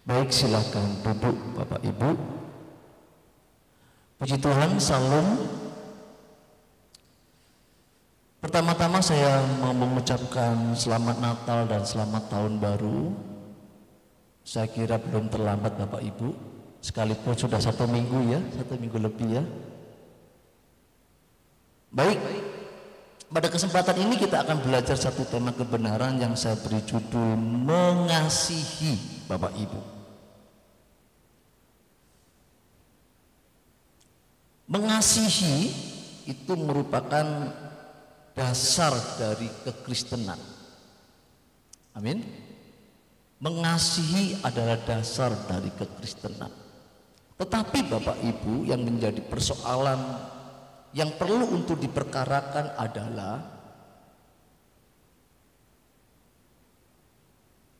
Baik, silakan duduk Bapak Ibu. Puji Tuhan, salam. Pertama-tama saya mau mengucapkan selamat Natal dan selamat Tahun Baru. Saya kira belum terlambat Bapak Ibu, sekalipun sudah 1 minggu ya, 1 minggu lebih ya. Baik, pada kesempatan ini kita akan belajar satu tema kebenaran yang saya beri judul mengasihi Bapak Ibu. Mengasihi itu merupakan dasar dari kekristenan. Amin. Mengasihi adalah dasar dari kekristenan. Tetapi Bapak Ibu, yang menjadi persoalan yang perlu untuk diperkarakan adalah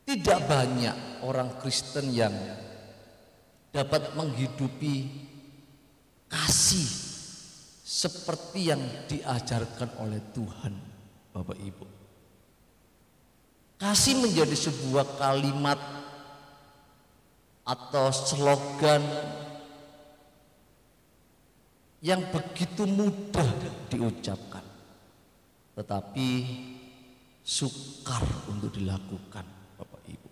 tidak banyak orang Kristen yang dapat menghidupi kasih seperti yang diajarkan oleh Tuhan, Bapak Ibu. Kasih menjadi sebuah kalimat atau slogan yang begitu mudah diucapkan, tetapi sukar untuk dilakukan, Bapak Ibu.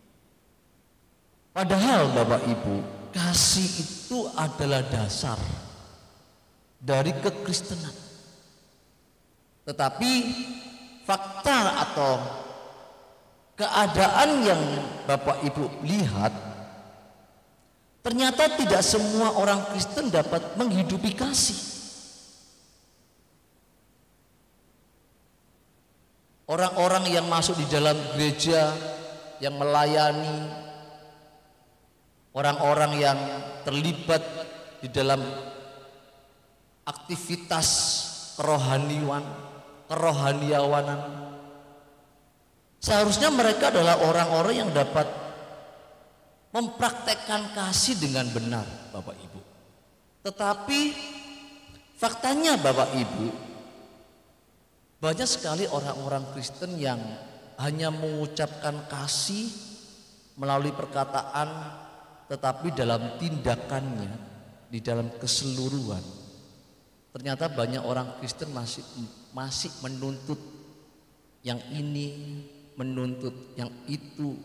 Padahal Bapak Ibu, kasih itu adalah dasar dari kekristenan. Tetapi fakta atau keadaan yang Bapak Ibu lihat, ternyata tidak semua orang Kristen dapat menghidupi kasih. Orang-orang yang masuk di dalam gereja, yang melayani, orang-orang yang terlibat di dalam aktivitas kerohaniawanan, seharusnya mereka adalah orang-orang yang dapat mempraktekkan kasih dengan benar, Bapak Ibu. Tetapi faktanya Bapak Ibu, banyak sekali orang-orang Kristen yang hanya mengucapkan kasih melalui perkataan, tetapi dalam tindakannya, di dalam keseluruhan, ternyata banyak orang Kristen masih menuntut yang ini, menuntut yang itu.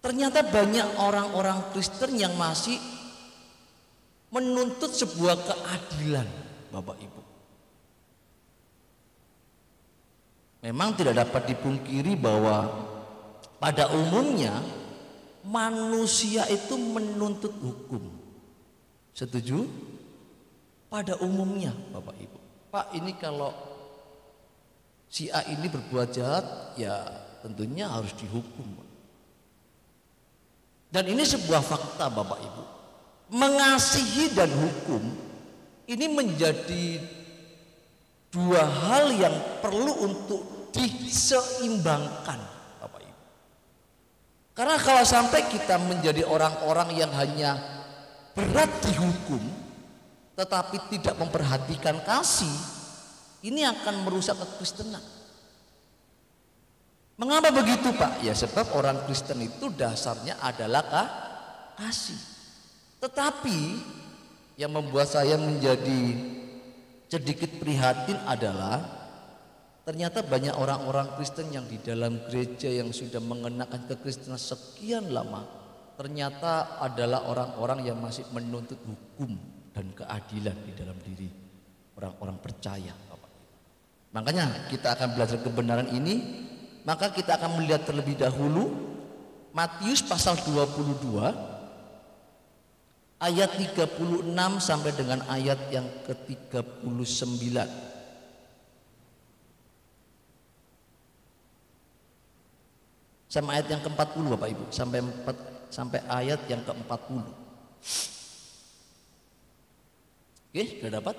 Ternyata banyak orang-orang Kristen yang masih menuntut sebuah keadilan, Bapak Ibu. Memang tidak dapat dipungkiri bahwa pada umumnya manusia itu menuntut hukum. Setuju? Pada umumnya Bapak Ibu, Pak, ini kalau si A ini berbuat jahat, ya tentunya harus dihukum. Dan ini sebuah fakta Bapak Ibu. Mengasihi dan hukum ini menjadi dua hal yang perlu untuk diseimbangkan, Bapak Ibu. Karena kalau sampai kita menjadi orang-orang yang hanya berat dihukum tetapi tidak memperhatikan kasih, ini akan merusak kekristenan. Mengapa begitu, Pak? Ya sebab orang Kristen itu dasarnya adalah kasih. Tetapi yang membuat saya menjadi sedikit prihatin adalah ternyata banyak orang-orang Kristen yang di dalam gereja yang sudah mengenakan kekristenan sekian lama, ternyata adalah orang-orang yang masih menuntut hukum dan keadilan di dalam diri orang-orang percaya, Bapak. Makanya kita akan belajar kebenaran ini. Maka kita akan melihat terlebih dahulu Matius pasal 22 ayat 36 sampai dengan ayat yang ke-39. Sampai ayat yang ke-40 Bapak Ibu, sampai ayat yang ke-40. Oke, sudah dapat?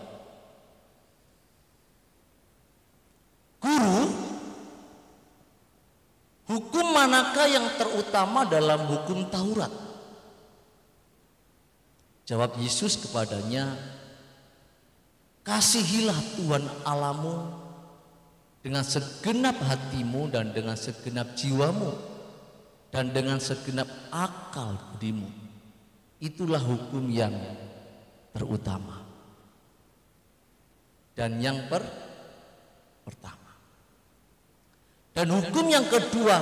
Guru, hukum manakah yang terutama dalam hukum Taurat? Jawab Yesus kepadanya, kasihilah Tuhan Allahmu dengan segenap hatimu dan dengan segenap jiwamu dan dengan segenap akal budimu. Itulah hukum yang terutama dan yang pertama. Dan hukum yang kedua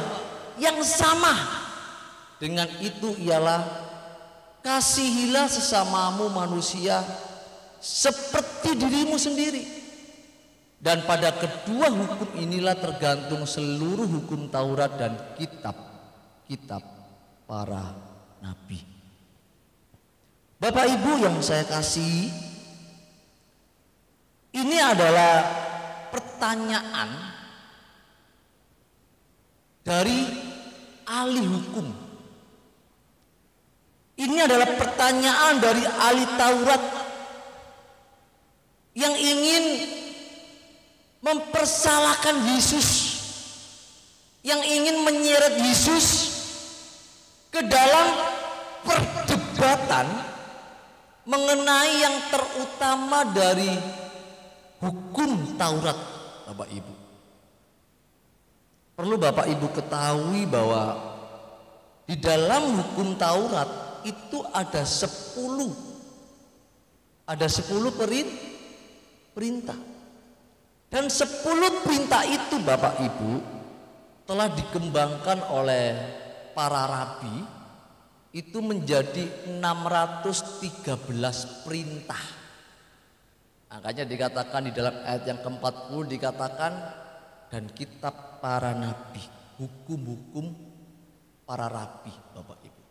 yang sama dengan itu ialah kasihilah sesamamu manusia seperti dirimu sendiri. Dan pada kedua hukum inilah tergantung seluruh hukum Taurat dan kitab-kitab para nabi. Bapak Ibu yang saya kasih, ini adalah pertanyaan dari ahli hukum. Ini adalah pertanyaan dari ahli Taurat yang ingin mempersalahkan Yesus, yang ingin menyeret Yesus ke dalam perdebatan mengenai yang terutama dari hukum Taurat. Bapak Ibu, perlu Bapak Ibu ketahui bahwa di dalam hukum Taurat itu ada 10 perintah. Dan 10 perintah itu Bapak Ibu telah dikembangkan oleh para rabi itu menjadi 613 perintah. Makanya dikatakan di dalam ayat yang ke-40 dikatakan dan kitab para nabi, hukum-hukum para rabi, Bapak Ibu.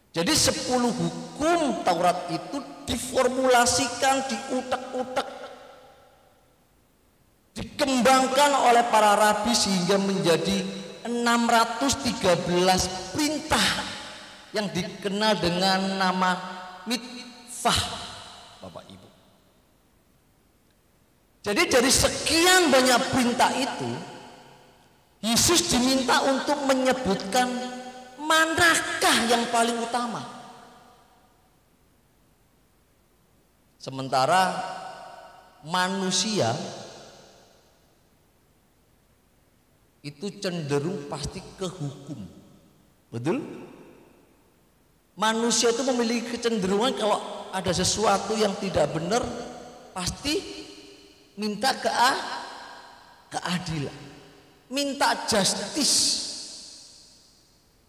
Jadi 10 hukum Taurat itu diformulasikan, diutak-utak, dikembangkan oleh para rabi sehingga menjadi 613 perintah yang dikenal dengan nama mitzvah, Bapak Ibu. Jadi dari sekian banyak perintah itu, Yesus diminta untuk menyebutkan manakah yang paling utama. Sementara manusia itu cenderung pasti ke hukum. Betul? Manusia itu memiliki kecenderungan kalau ada sesuatu yang tidak benar pasti minta keadilan, minta justice,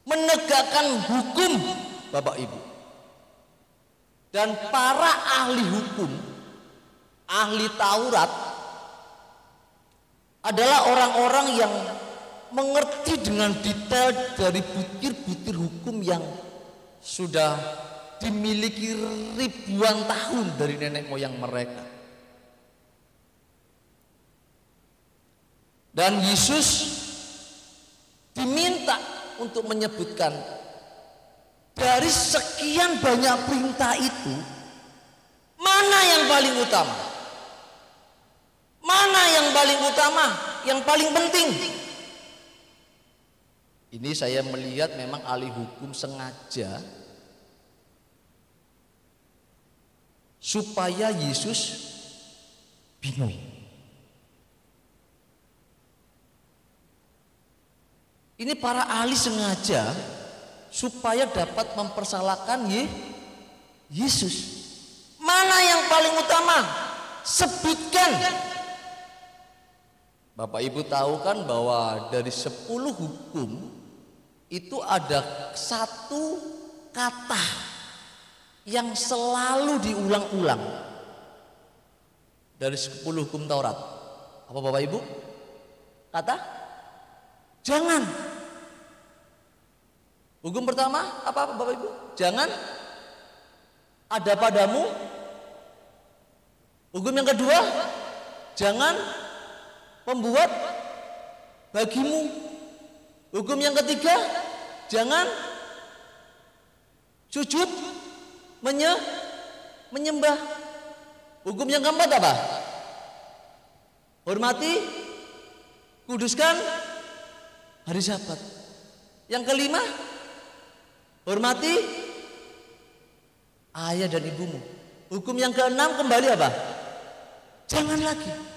menegakkan hukum, Bapak Ibu. Dan para ahli hukum, ahli Taurat adalah orang-orang yang mengerti dengan detail dari butir-butir hukum yang sudah dimiliki ribuan tahun dari nenek moyang mereka. Dan Yesus diminta untuk menyebutkan dari sekian banyak perintah itu mana yang paling utama, mana yang paling utama, yang paling penting. Ini saya melihat memang ahli hukum sengaja supaya Yesus bingung. Ini para ahli sengaja supaya dapat mempersalahkan Yesus. Mana yang paling utama? Sebutkan. Bapak Ibu tahu kan bahwa dari 10 hukum itu ada satu kata yang selalu diulang-ulang dari 10 hukum Taurat. Apa Bapak Ibu? Kata jangan. Hukum pertama apa Bapak Ibu? Jangan ada padamu. Hukum yang kedua, jangan membuat bagimu. Hukum yang ketiga, jangan sujud menyembah. Hukum yang keempat apa? Hormati, kuduskan hari Sabat. Yang kelima, hormati ayah dan ibumu. Hukum yang keenam kembali apa? Jangan lagi.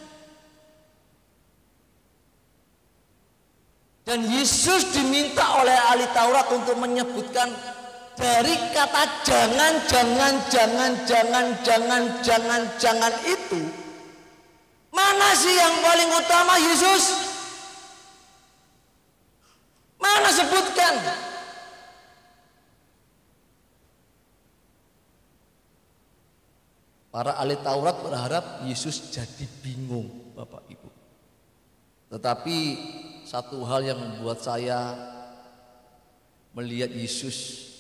Dan Yesus diminta oleh ahli Taurat untuk menyebutkan dari kata jangan itu, mana sih yang paling utama Yesus? Mana sebutkan? Para ahli Taurat berharap Yesus jadi bingung, Bapak Ibu. Tetapi satu hal yang membuat saya melihat Yesus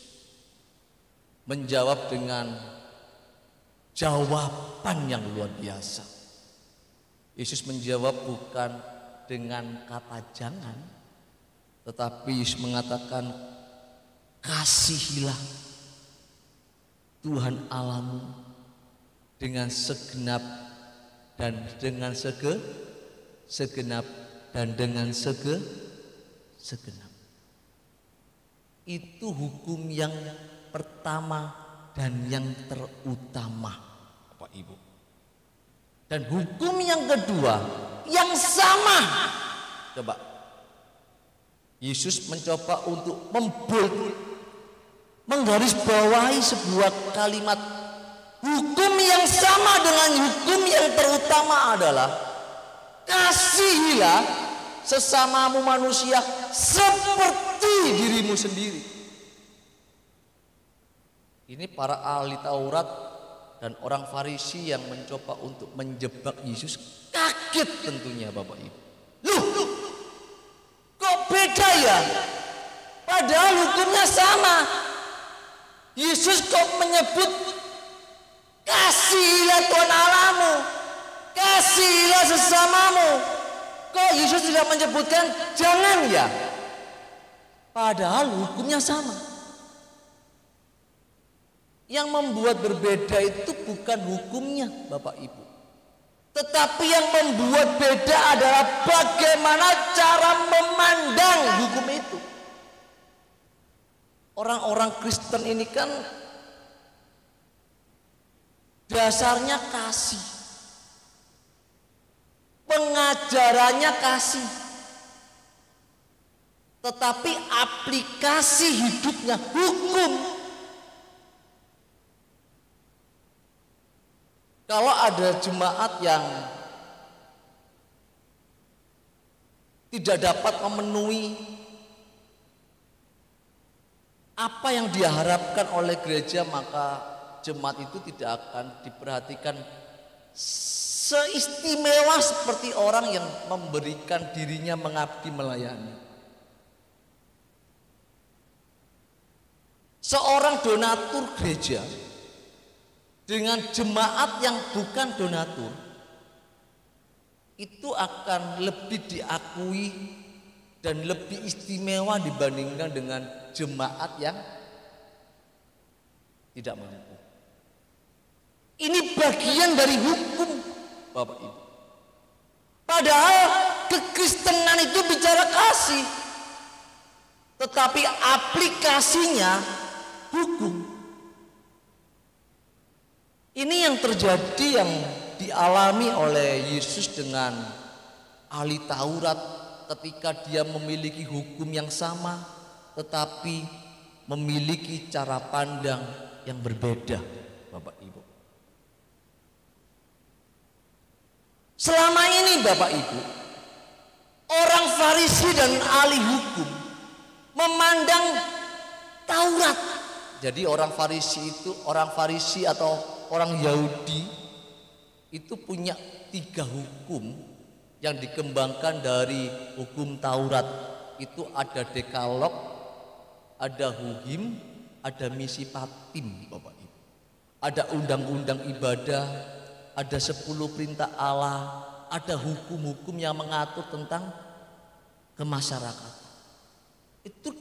menjawab dengan jawaban yang luar biasa. Yesus menjawab bukan dengan kata jangan, tetapi Yesus mengatakan kasihilah Tuhan Allahmu dengan segenap dan dengan segenap dan dengan segenap. Itu hukum yang pertama dan yang terutama, Bapak Ibu. Dan hukum yang kedua yang sama. Coba. Yesus mencoba untuk menggarisbawahi sebuah kalimat. Hukum yang sama dengan hukum yang terutama adalah kasihilah sesamamu manusia seperti dirimu sendiri. Ini para ahli Taurat dan orang Farisi yang mencoba untuk menjebak Yesus kaget tentunya, Bapak Ibu. Loh, kok beda ya? Padahal hukumnya sama. Yesus kok menyebut kasihilah Tuhan Allahmu, kasihilah sesamamu. Kok Yesus tidak menyebutkan jangan ya? Padahal hukumnya sama. Yang membuat berbeda itu bukan hukumnya, Bapak Ibu, tetapi yang membuat beda adalah bagaimana cara memandang hukum itu. Orang-orang Kristen ini kan dasarnya kasih, pengajarannya kasih, tetapi aplikasi hidupnya hukum. Kalau ada jemaat yang tidak dapat memenuhi apa yang diharapkan oleh gereja, maka jemaat itu tidak akan diperhatikan seistimewa seperti orang yang memberikan dirinya mengabdi melayani. Seorang donatur gereja dengan jemaat yang bukan donatur itu akan lebih diakui dan lebih istimewa dibandingkan dengan jemaat yang tidak mampu. Ini bagian dari hukum, Bapak Ibu. Padahal kekristenan itu bicara kasih, tetapi aplikasinya hukum. Ini yang terjadi, yang dialami oleh Yesus dengan ahli Taurat ketika dia memiliki hukum yang sama tetapi memiliki cara pandang yang berbeda, Bapak Ibu. Selama ini, Bapak Ibu, orang Farisi dan ahli hukum memandang Taurat. Jadi orang Farisi atau orang Yahudi itu punya 3 hukum yang dikembangkan dari hukum Taurat. Itu ada Dekalog, ada Huhim, ada Misipatim, Bapak Ibu. Ada undang-undang ibadah, ada 10 perintah Allah, ada hukum-hukum yang mengatur tentang kemasyarakatan. Itu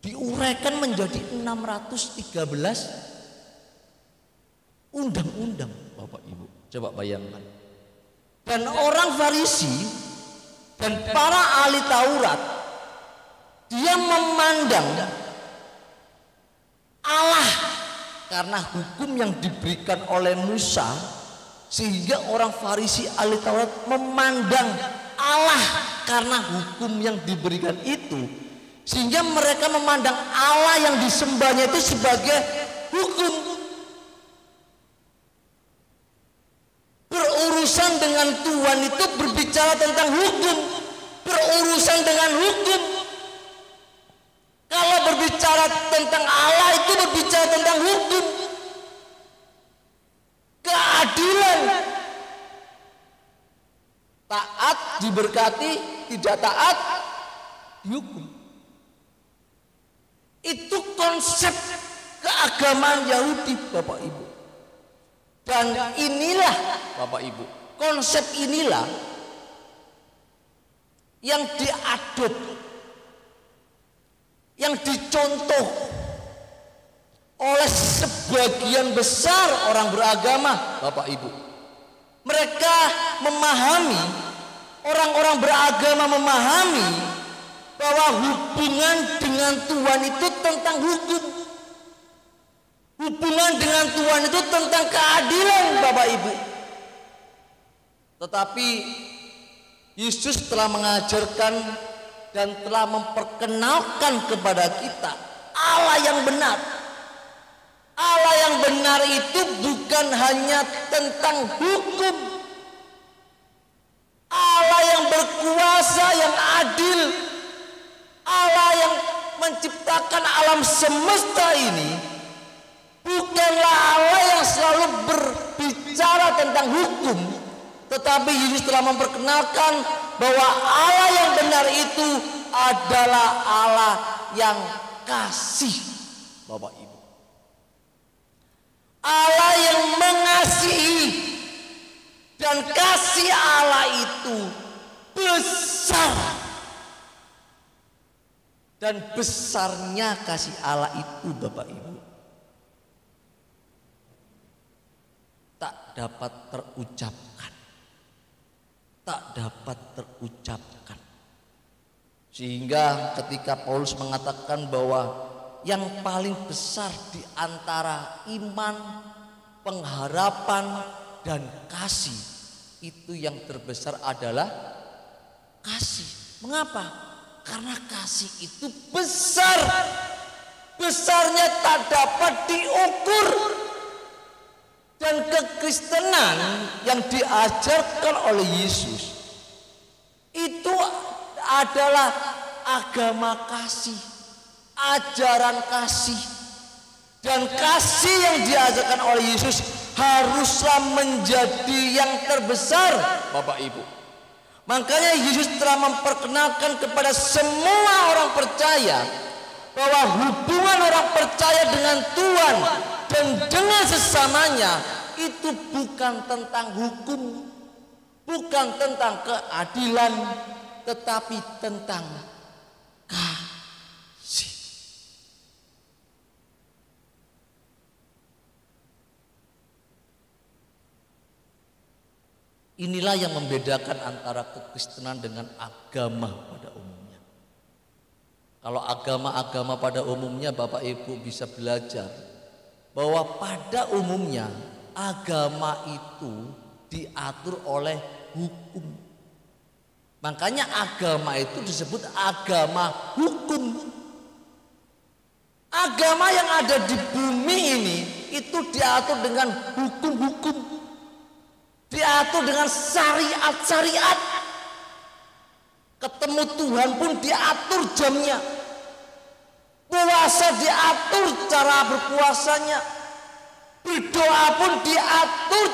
diuraikan menjadi 613 undang-undang, Bapak Ibu. Coba bayangkan. Dan orang Farisi dan para ahli Taurat, dia memandang Allah karena hukum yang diberikan oleh Musa, sehingga orang Farisi ahli Taurat memandang Allah karena hukum yang diberikan itu, sehingga mereka memandang Allah yang disembahnya itu sebagai hukum. Berurusan dengan Tuhan itu berbicara tentang hukum, berurusan dengan hukum. Kalau berbicara tentang Allah itu berbicara tentang hukum, keadilan. Taat diberkati, tidak taat dihukum. Itu konsep keagamaan Yahudi, Bapak Ibu. Dan inilah, Bapak Ibu, konsep inilah yang diadop, yang dicontoh oleh sebagian besar orang beragama, Bapak Ibu. Mereka memahami, orang-orang beragama memahami bahwa hubungan dengan Tuhan itu tentang hukum. Hubungan dengan Tuhan itu tentang keadilan, Bapak Ibu. Tetapi Yesus telah mengajarkan dan telah memperkenalkan kepada kita Allah yang benar. Allah yang benar itu bukan hanya tentang hukum. Allah yang berkuasa, yang adil. Allah yang menciptakan alam semesta ini bukanlah Allah yang selalu berbicara tentang hukum, tetapi Yesus telah memperkenalkan bahwa Allah yang benar itu adalah Allah yang kasih, Bapak Ibu. Allah yang mengasihi, dan kasih Allah itu besar. Dan besarnya kasih Allah itu, Bapak Ibu, tak dapat terucapkan. Tak dapat terucapkan. Sehingga ketika Paulus mengatakan bahwa yang paling besar di antara iman, pengharapan, dan kasih, itu yang terbesar adalah kasih. Mengapa? Karena kasih itu besar. Besarnya tak dapat diukur. Dan kekristenan yang diajarkan oleh Yesus itu adalah agama kasih, ajaran kasih. Dan kasih yang diajarkan oleh Yesus haruslah menjadi yang terbesar, Bapak Ibu. Makanya Yesus telah memperkenalkan kepada semua orang percaya bahwa hubungan orang percaya dengan Tuhan dan dengan sesamanya itu bukan tentang hukum, bukan tentang keadilan, tetapi tentang kasih. Inilah yang membedakan antara kekristenan dengan agama pada umumnya. Kalau agama-agama pada umumnya, Bapak Ibu bisa belajar bahwa pada umumnya agama itu diatur oleh hukum. Makanya agama itu disebut agama hukum. Agama yang ada di bumi ini itu diatur dengan hukum-hukum, diatur dengan syariat-syariat. Ketemu Tuhan pun diatur jamnya, puasa diatur cara berpuasanya, berdoa pun diatur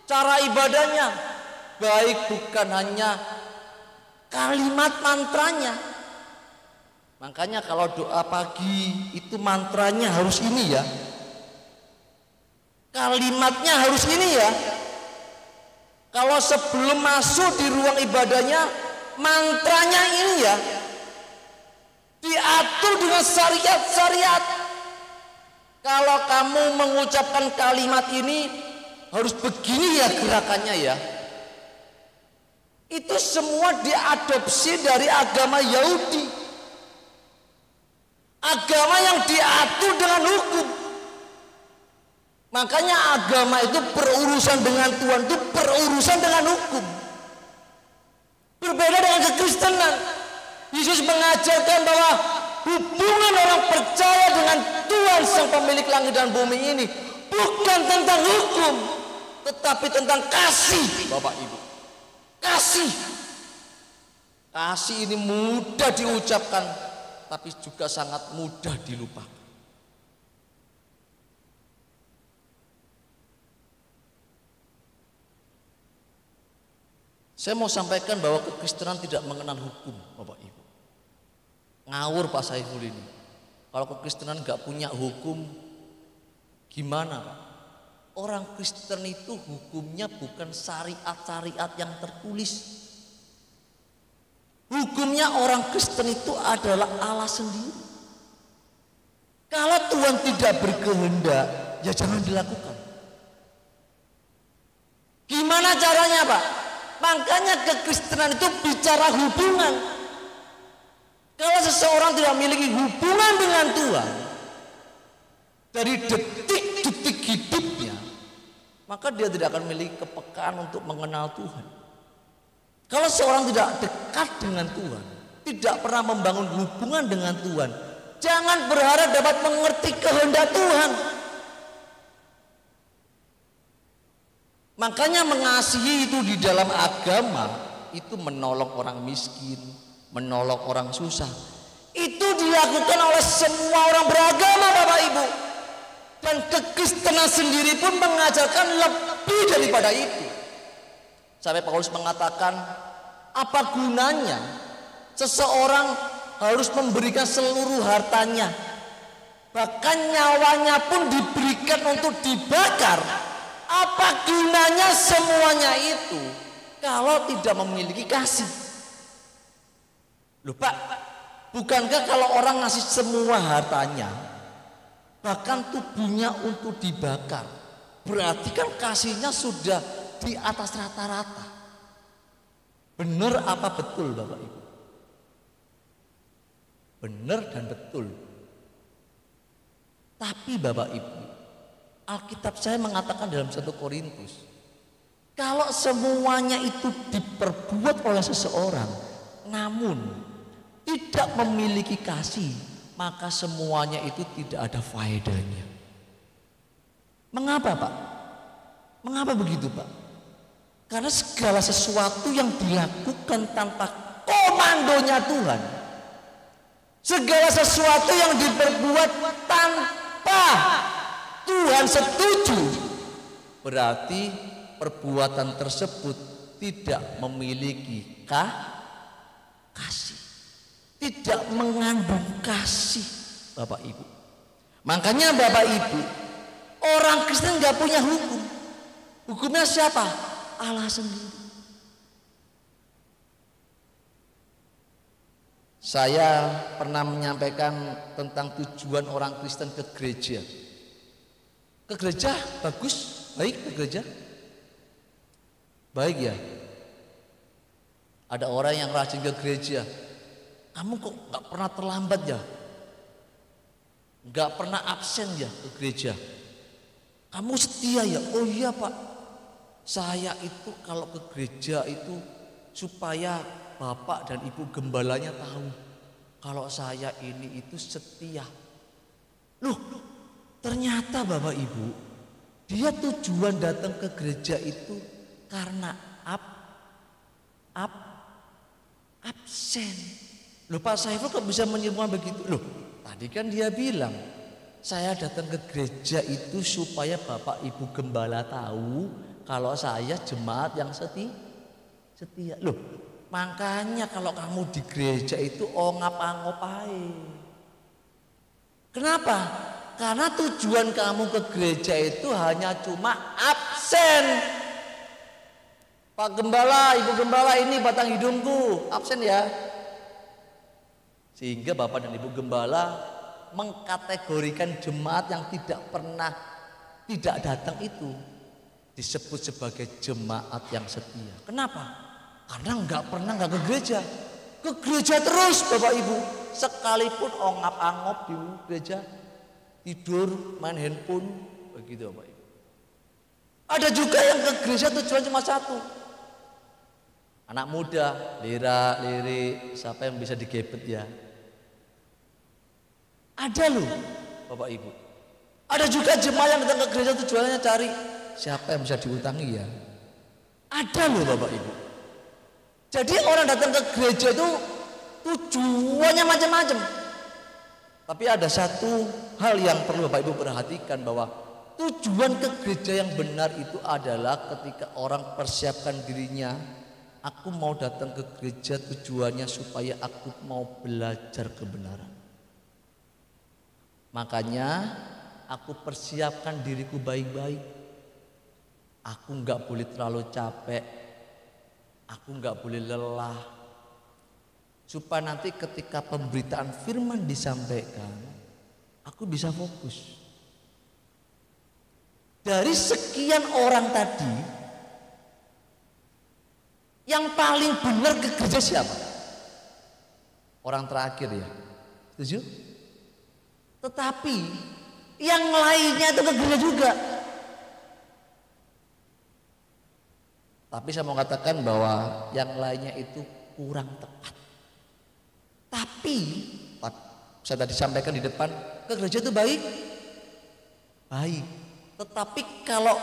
cara ibadahnya, baik bukan hanya kalimat mantranya. Makanya kalau doa pagi itu mantranya harus ini ya, kalimatnya harus ini ya. Kalau sebelum masuk di ruang ibadahnya, mantranya ini ya, diatur dengan syariat-syariat. Kalau kamu mengucapkan kalimat ini harus begini ya gerakannya ya. Itu semua diadopsi dari agama Yahudi, agama yang diatur dengan hukum. Makanya agama itu berurusan dengan Tuhan itu berurusan dengan hukum, Berbeda dengan kekristenan. Yesus mengajarkan bahwa hubungan orang percaya dengan Tuhan sang pemilik langit dan bumi ini bukan tentang hukum, tetapi tentang kasih, Bapak Ibu. Kasih. Kasih ini mudah diucapkan, tapi juga sangat mudah dilupakan. Saya mau sampaikan bahwa kekristenan tidak mengenal hukum, Bapak Ibu. Ngawur Pak Saiful ini. Kalau kekristenan nggak punya hukum, gimana Pak? Orang Kristen itu hukumnya bukan syariat-syariat yang tertulis. Hukumnya orang Kristen itu adalah Allah sendiri. Kalau Tuhan tidak berkehendak, ya jangan dilakukan. Gimana caranya Pak? Makanya kekristenan itu bicara hubungan. Kalau seseorang tidak memiliki hubungan dengan Tuhan dari detik-detik hidupnya, maka dia tidak akan memiliki kepekaan untuk mengenal Tuhan. Kalau seorang tidak dekat dengan Tuhan, tidak pernah membangun hubungan dengan Tuhan, jangan berharap dapat mengerti kehendak Tuhan. Makanya mengasihi itu di dalam agama itu menolong orang miskin, menolong orang susah. Itu dilakukan oleh semua orang beragama Bapak Ibu. Dan kekristenan sendiri pun mengajarkan lebih daripada itu. Sampai Paulus mengatakan, apa gunanya seseorang harus memberikan seluruh hartanya, bahkan nyawanya pun diberikan untuk dibakar. Apa gunanya semuanya itu kalau tidak memiliki kasih? Loh Pak, bukankah kalau orang ngasih semua hartanya, bahkan tubuhnya untuk dibakar, berarti kan kasihnya sudah di atas rata-rata. Benar apa betul Bapak Ibu? Benar dan betul. Tapi Bapak Ibu, Alkitab saya mengatakan dalam 1 Korintus, kalau semuanya itu diperbuat oleh seseorang, namun tidak memiliki kasih, maka semuanya itu tidak ada faedahnya. Mengapa Pak? Mengapa begitu Pak? Karena segala sesuatu yang dilakukan tanpa komandonya Tuhan, segala sesuatu yang diperbuat tanpa Tuhan setuju, berarti perbuatan tersebut tidak memiliki kasih, tidak mengandung kasih Bapak Ibu. Makanya Bapak Ibu, orang Kristen nggak punya hukum. Hukumnya siapa? Allah sendiri. Saya pernah menyampaikan tentang tujuan orang Kristen ke gereja. Ke gereja bagus, baik ke gereja. Baik ya. Ada orang yang rajin ke gereja. Kamu kok gak pernah terlambat ya? Gak pernah absen ya ke gereja? Kamu setia ya? Oh iya Pak, saya itu kalau ke gereja itu supaya Bapak dan Ibu gembalanya tahu kalau saya ini itu setia. Loh, ternyata Bapak Ibu, dia tujuan datang ke gereja itu karena absen. Loh Pak Saiful kok bisa menyimpulkan begitu? Loh, tadi kan dia bilang saya datang ke gereja itu supaya Bapak Ibu gembala tahu kalau saya jemaat yang setia. Loh, makanya kalau kamu di gereja itu ongap-angop aja. Kenapa? Karena tujuan kamu ke gereja itu hanya cuma absen. Pak Gembala, Ibu Gembala, ini batang hidungku, absen ya. Sehingga Bapak dan Ibu Gembala mengkategorikan jemaat yang tidak datang itu disebut sebagai jemaat yang setia. Kenapa? Karena nggak ke gereja. Ke gereja terus Bapak Ibu. Sekalipun ongap-angop di gereja, tidur, main handphone, begitu Bapak Ibu. Ada juga yang ke gereja tujuan cuma satu. Anak muda, lirik, siapa yang bisa digebet ya? Ada loh, Bapak Ibu. Ada juga jemaah yang datang ke gereja tujuannya cari siapa yang bisa diutangi ya. Ada loh Bapak Ibu. Jadi orang datang ke gereja itu tujuannya macam-macam. Tapi ada satu hal yang perlu Bapak Ibu perhatikan, bahwa tujuan ke gereja yang benar itu adalah ketika orang persiapkan dirinya, aku mau datang ke gereja tujuannya supaya aku mau belajar kebenaran. Makanya aku persiapkan diriku baik-baik. Aku nggak boleh terlalu capek, aku nggak boleh lelah, supaya nanti ketika pemberitaan firman disampaikan, aku bisa fokus. Dari sekian orang tadi, yang paling benar ke gereja siapa? Orang terakhir ya, setuju? Tetapi yang lainnya itu ke gereja juga. Tapi saya mau katakan bahwa yang lainnya itu kurang tepat. Tapi saya tadi sampaikan di depan, ke gereja itu baik. Baik. Tetapi kalau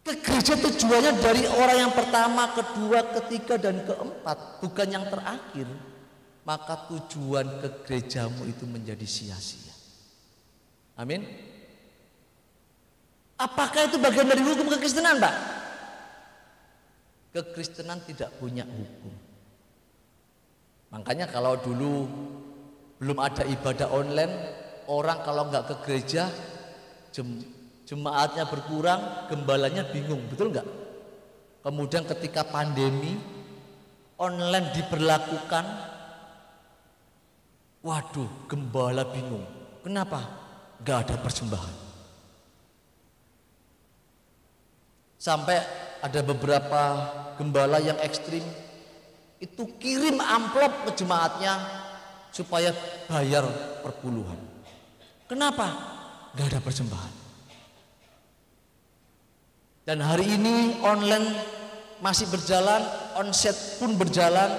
ke gereja tujuannya dari orang yang pertama, kedua, ketiga, dan keempat, bukan yang terakhir, maka tujuan ke gerejamu itu menjadi sia-sia. Amin. Apakah itu bagian dari hukum kekristenan, Pak? Kekristenan tidak punya hukum. Makanya kalau dulu belum ada ibadah online, orang kalau nggak ke gereja, jemaatnya berkurang, gembalanya bingung, betul nggak? Kemudian ketika pandemi online diberlakukan, waduh, gembala bingung. Kenapa? Nggak ada persembahan. Sampai ada beberapa gembala yang ekstrim itu kirim amplop ke jemaatnya supaya bayar perpuluhan. Kenapa? Nggak ada persembahan. Dan hari ini online masih berjalan, onset pun berjalan.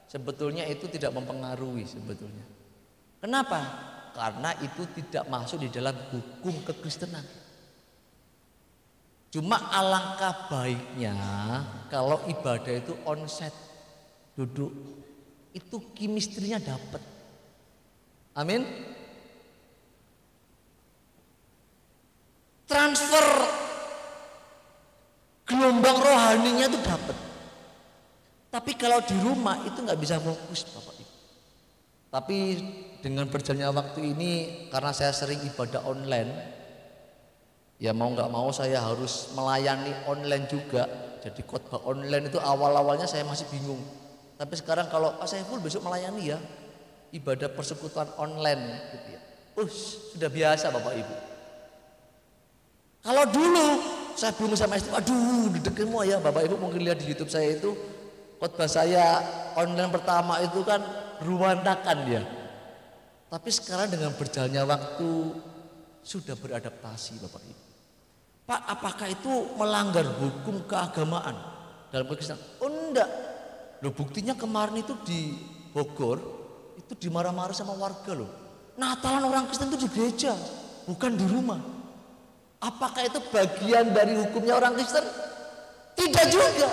Sebetulnya itu tidak mempengaruhi sebetulnya. Kenapa? Karena itu tidak masuk di dalam hukum kekristenan. Cuma alangkah baiknya kalau ibadah itu onset, duduk, itu kimistrinya dapat. Amin. Transfer gelombang rohaninya itu dapat. Tapi kalau di rumah itu nggak bisa fokus, Bapak Ibu. Tapi dengan berjalannya waktu ini, karena saya sering ibadah online, ya mau nggak mau saya harus melayani online juga. Jadi khotbah online itu awal-awalnya saya masih bingung. Tapi sekarang kalau Pak Saiful besok melayani ya, ibadah persekutuan online gitu ya. Sudah biasa Bapak Ibu. Kalau dulu saya bingung sama istri, aduh deg semua ya. Bapak Ibu mungkin lihat di YouTube saya itu, khotbah saya online pertama itu kan berantakan dia. Tapi sekarang dengan berjalannya waktu sudah beradaptasi Bapak Ibu. Pak, apakah itu melanggar hukum keagamaan dalam kekristenan? Oh enggak. Loh, buktinya kemarin itu di Bogor itu dimarah-marah sama warga loh. Natalan orang Kristen itu di gereja, bukan di rumah. Apakah itu bagian dari hukumnya orang Kristen? Tidak juga.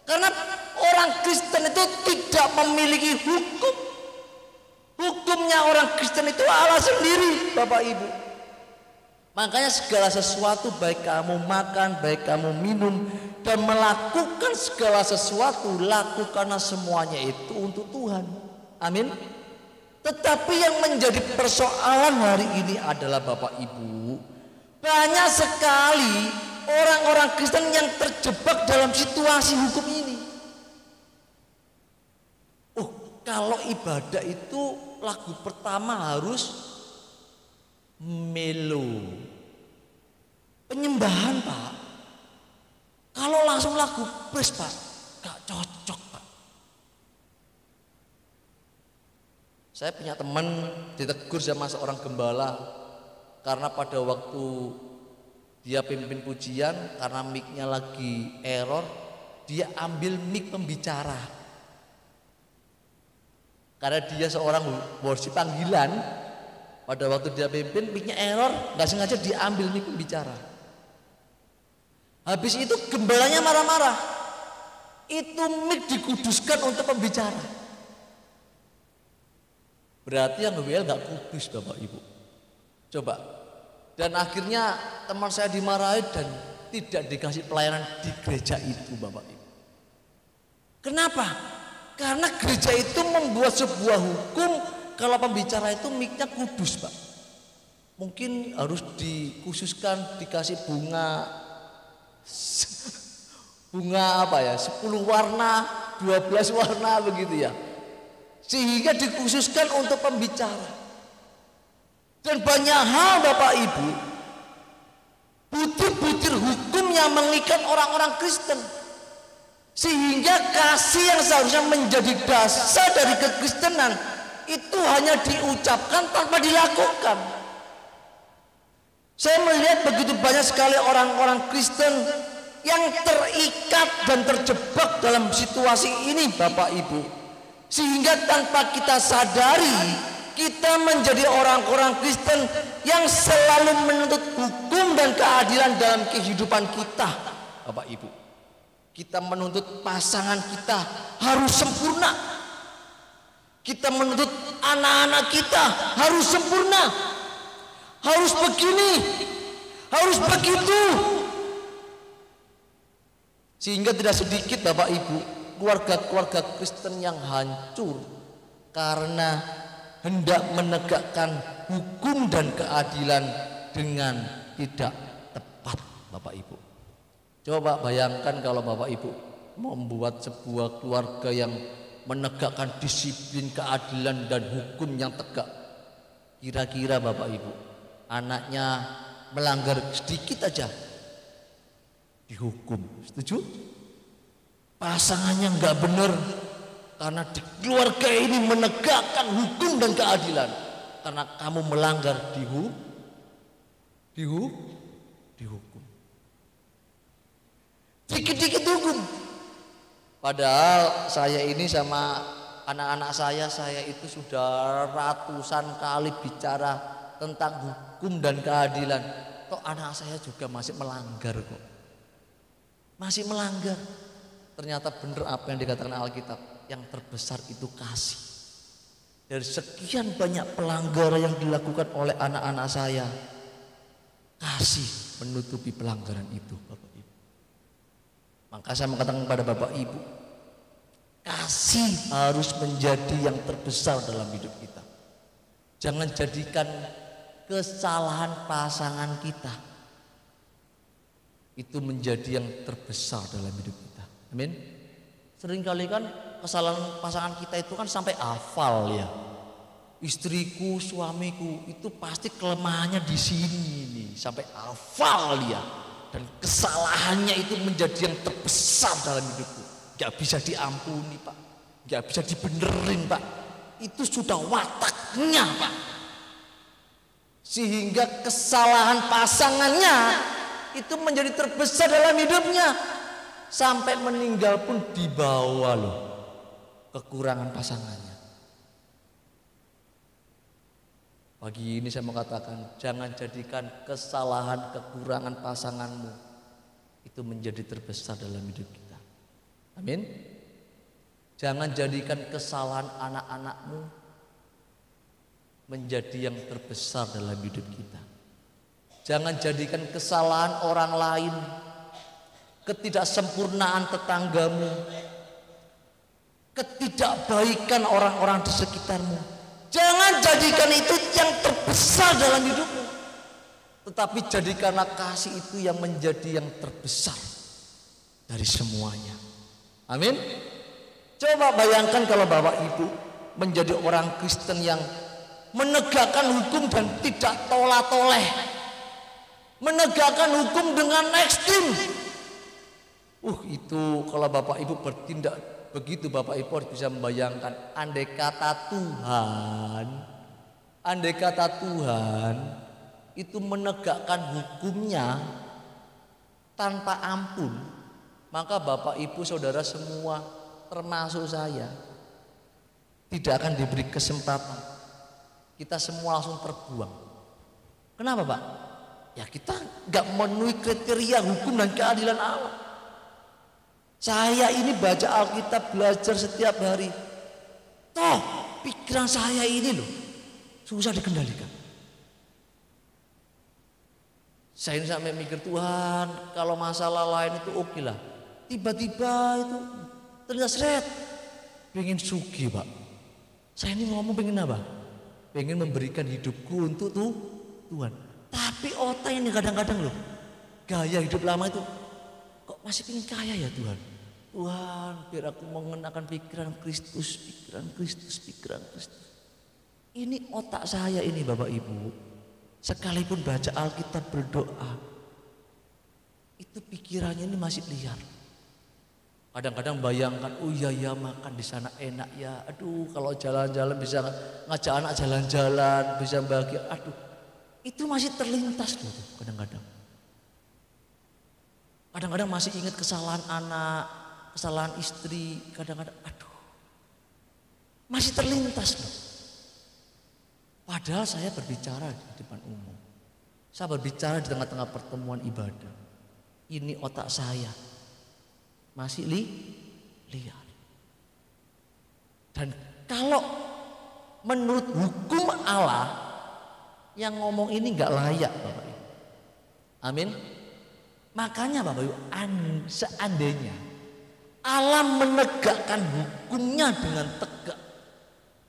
Karena orang Kristen itu tidak memiliki hukum. Hukumnya orang Kristen itu Allah sendiri, Bapak Ibu. Makanya segala sesuatu, baik kamu makan, baik kamu minum, dan melakukan segala sesuatu, lakukanlah semuanya itu untuk Tuhan. Amin. Tetapi yang menjadi persoalan hari ini adalah Bapak Ibu, banyak sekali orang-orang Kristen yang terjebak dalam situasi hukum ini. Kalau ibadah itu lagu pertama harus melo, penyembahan Pak. Kalau langsung lagu praise Pak, gak cocok Pak. Saya punya teman ditegur sama seorang gembala karena pada waktu Dia pimpin pujian, karena mic-nya lagi error, dia ambil mic pembicara. Karena dia seorang worship panggilan, pada waktu dia pimpin mic-nya error, nggak sengaja dia ambil mic pembicara. Habis itu gembalanya marah-marah. Itu mic dikuduskan untuk pembicara. Berarti yang WL nggak kudus, Bapak Ibu. Coba. Dan akhirnya teman saya dimarahi dan tidak dikasih pelayanan di gereja itu, Bapak Ibu. Kenapa? Karena gereja itu membuat sebuah hukum kalau pembicara itu mic-nya kudus, Pak. Mungkin harus dikhususkan, dikasih bunga apa ya, 10 warna, 12 warna begitu ya. Sehingga dikhususkan untuk pembicara. Dan banyak hal Bapak Ibu, butir-butir hukum yang mengikat orang-orang Kristen. Sehingga kasih yang seharusnya menjadi dasar dari kekristenan itu hanya diucapkan tanpa dilakukan. Saya melihat begitu banyak sekali orang-orang Kristen yang terikat dan terjebak dalam situasi ini, Bapak Ibu. Sehingga tanpa kita sadari, kita menjadi orang-orang Kristen yang selalu menuntut hukum dan keadilan dalam kehidupan kita, Bapak Ibu. Kita menuntut pasangan kita harus sempurna. Kita menuntut anak-anak kita harus sempurna. Harus begini, harus begitu. Sehingga tidak sedikit Bapak Ibu, keluarga-keluarga Kristen yang hancur karena hendak menegakkan hukum dan keadilan dengan tidak tepat, Bapak Ibu. Coba bayangkan kalau Bapak Ibu membuat sebuah keluarga yang menegakkan disiplin, keadilan dan hukum yang tegak. Kira-kira Bapak Ibu, anaknya melanggar sedikit aja dihukum, setuju? Pasangannya nggak benar, karena di keluarga ini menegakkan hukum dan keadilan. Karena kamu melanggar dihukum. Dikit-dikit hukum. Padahal saya ini sama anak-anak saya itu sudah ratusan kali bicara tentang hukum dan keadilan. Kok anak saya juga masih melanggar kok. Masih melanggar. Ternyata benar apa yang dikatakan Alkitab. Yang terbesar itu kasih. Dari sekian banyak pelanggaran yang dilakukan oleh anak-anak saya, kasih menutupi pelanggaran itu, Bapak Ibu. Maka saya mengatakan kepada Bapak Ibu, kasih harus menjadi yang terbesar dalam hidup kita. Jangan jadikan kesalahan pasangan kita itu menjadi yang terbesar dalam hidup kita. Amin. Seringkali kan kesalahan pasangan kita itu kan sampai hafal ya. Istriku, suamiku itu pasti kelemahannya di sini nih, sampai hafal dia. Dan kesalahannya itu menjadi yang terbesar dalam hidupku. Gak bisa diampuni, Pak. Gak bisa dibenerin, Pak. Itu sudah wataknya, Pak. Sehingga kesalahan pasangannya itu menjadi terbesar dalam hidupnya. Sampai meninggal pun dibawa loh kekurangan pasangannya. Pagi ini saya mengatakan, jangan jadikan kesalahan kekurangan pasanganmu itu menjadi terbesar dalam hidup kita. Amin. Jangan jadikan kesalahan anak-anakmu menjadi yang terbesar dalam hidup kita. Jangan jadikan kesalahan orang lain, ketidaksempurnaan tetanggamu, ketidakbaikan orang-orang di sekitarmu, jangan jadikan itu yang terbesar dalam hidupmu. Tetapi jadikanlah kasih itu yang menjadi yang terbesar dari semuanya. Amin. Coba bayangkan kalau Bapak Ibu menjadi orang Kristen yang menegakkan hukum dan tidak tolah-toleh, menegakkan hukum dengan ekstrim. Itu kalau Bapak Ibu bertindak begitu, Bapak Ibu harus bisa membayangkan, andai kata Tuhan itu menegakkan hukumnya tanpa ampun, maka Bapak Ibu Saudara semua termasuk saya tidak akan diberi kesempatan. Kita semua langsung terbuang. Kenapa Pak? Ya kita nggak memenuhi kriteria hukum dan keadilan Allah. Saya ini baca Alkitab, belajar setiap hari. Toh pikiran saya ini loh susah dikendalikan. Saya ini sampai mikir, Tuhan kalau masalah lain itu oke lah. Tiba-tiba itu ternyata seret. Pengen sugih Pak. Saya ini ngomong pengen apa? Pengen memberikan hidupku untuk Tuhan. Tapi otak ini kadang-kadang loh, gaya hidup lama itu kok masih pengen kaya ya Tuhan. Tuhan biar aku mengenakan pikiran Kristus, pikiran Kristus, pikiran Kristus. Ini otak saya ini Bapak Ibu. Sekalipun baca Alkitab berdoa, itu pikirannya ini masih liar. Kadang-kadang bayangkan, oh iya ya makan di sana enak ya. Aduh kalau jalan-jalan bisa ngajak anak jalan-jalan, bisa bahagia. Aduh itu masih terlintas loh kadang-kadang. Kadang-kadang masih ingat kesalahan anak, kesalahan istri. Kadang-kadang aduh masih terlintas loh. Padahal saya berbicara di depan umum. Saya berbicara di tengah-tengah pertemuan ibadah. Ini otak saya masih liar. Dan kalau menurut hukum Allah yang ngomong ini nggak layak Bapak Ibu. Amin. Makanya Bapak Ibu, seandainya Allah menegakkan hukumnya dengan tegak,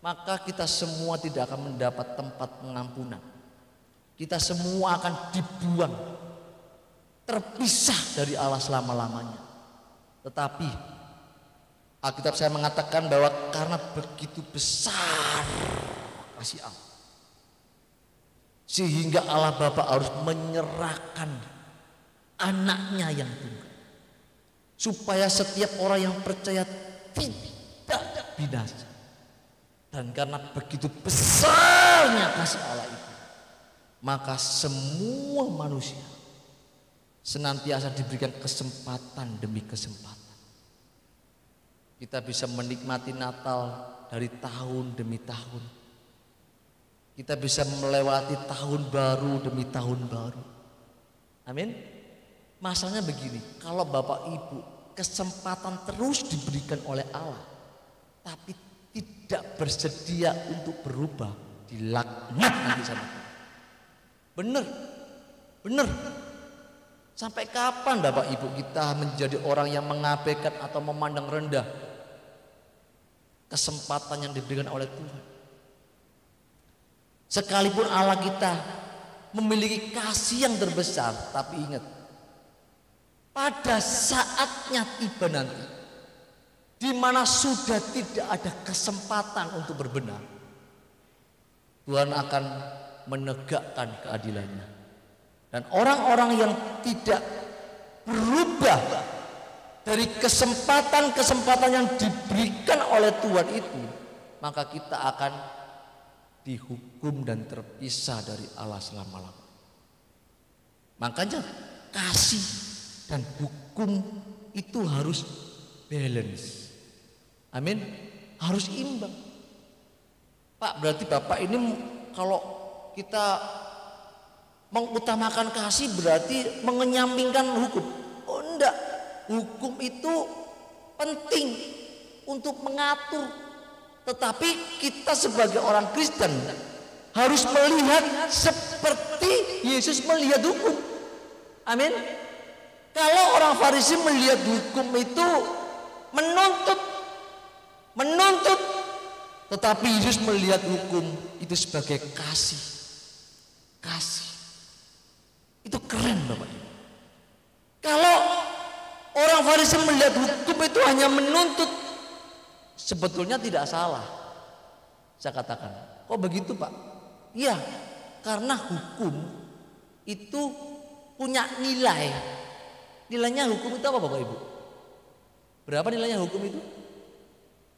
maka kita semua tidak akan mendapat tempat pengampunan. Kita semua akan dibuang, terpisah dari Allah selama-lamanya. Tetapi Alkitab saya mengatakan bahwa karena begitu besar kasih Allah, sehingga Allah Bapa harus menyerahkan anaknya yang tunggal, supaya setiap orang yang percaya tidak binasa. Dan karena begitu besarnya kasih Allah itu, maka semua manusia senantiasa diberikan kesempatan demi kesempatan. Kita bisa menikmati Natal dari tahun demi tahun. Kita bisa melewati tahun baru demi tahun baru. Amin. Masalahnya begini, kalau Bapak Ibu kesempatan terus diberikan oleh Allah, tapi tidak bersedia untuk berubah, dilaknat nanti sama Tuhan. Bener. Sampai kapan Bapak Ibu kita menjadi orang yang mengabaikan atau memandang rendah kesempatan yang diberikan oleh Tuhan? Sekalipun Allah kita memiliki kasih yang terbesar, tapi ingat, pada saatnya tiba nanti, di mana sudah tidak ada kesempatan untuk berbenah, Tuhan akan menegakkan keadilannya. Dan orang-orang yang tidak berubah dari kesempatan-kesempatan yang diberikan oleh Tuhan itu, maka kita akan dihukum dan terpisah dari Allah selama-lamanya. Makanya kasih dan hukum itu harus balance. Amin. Harus imbang. Pak, berarti Bapak ini kalau kita mengutamakan kasih berarti mengenyampingkan hukum. Oh enggak. Hukum itu penting untuk mengatur. Tetapi kita sebagai orang Kristen harus melihat seperti Yesus melihat hukum. Amin. Kalau orang Farisi melihat hukum itu menuntut, tetapi Yesus melihat hukum itu sebagai kasih. Itu keren Bapak Ibu. Kalau orang Farisi melihat hukum itu hanya menuntut, sebetulnya tidak salah. Saya katakan, kok begitu Pak? Iya, karena hukum itu punya nilai. Nilainya hukum itu apa Bapak Ibu? Berapa nilainya hukum itu?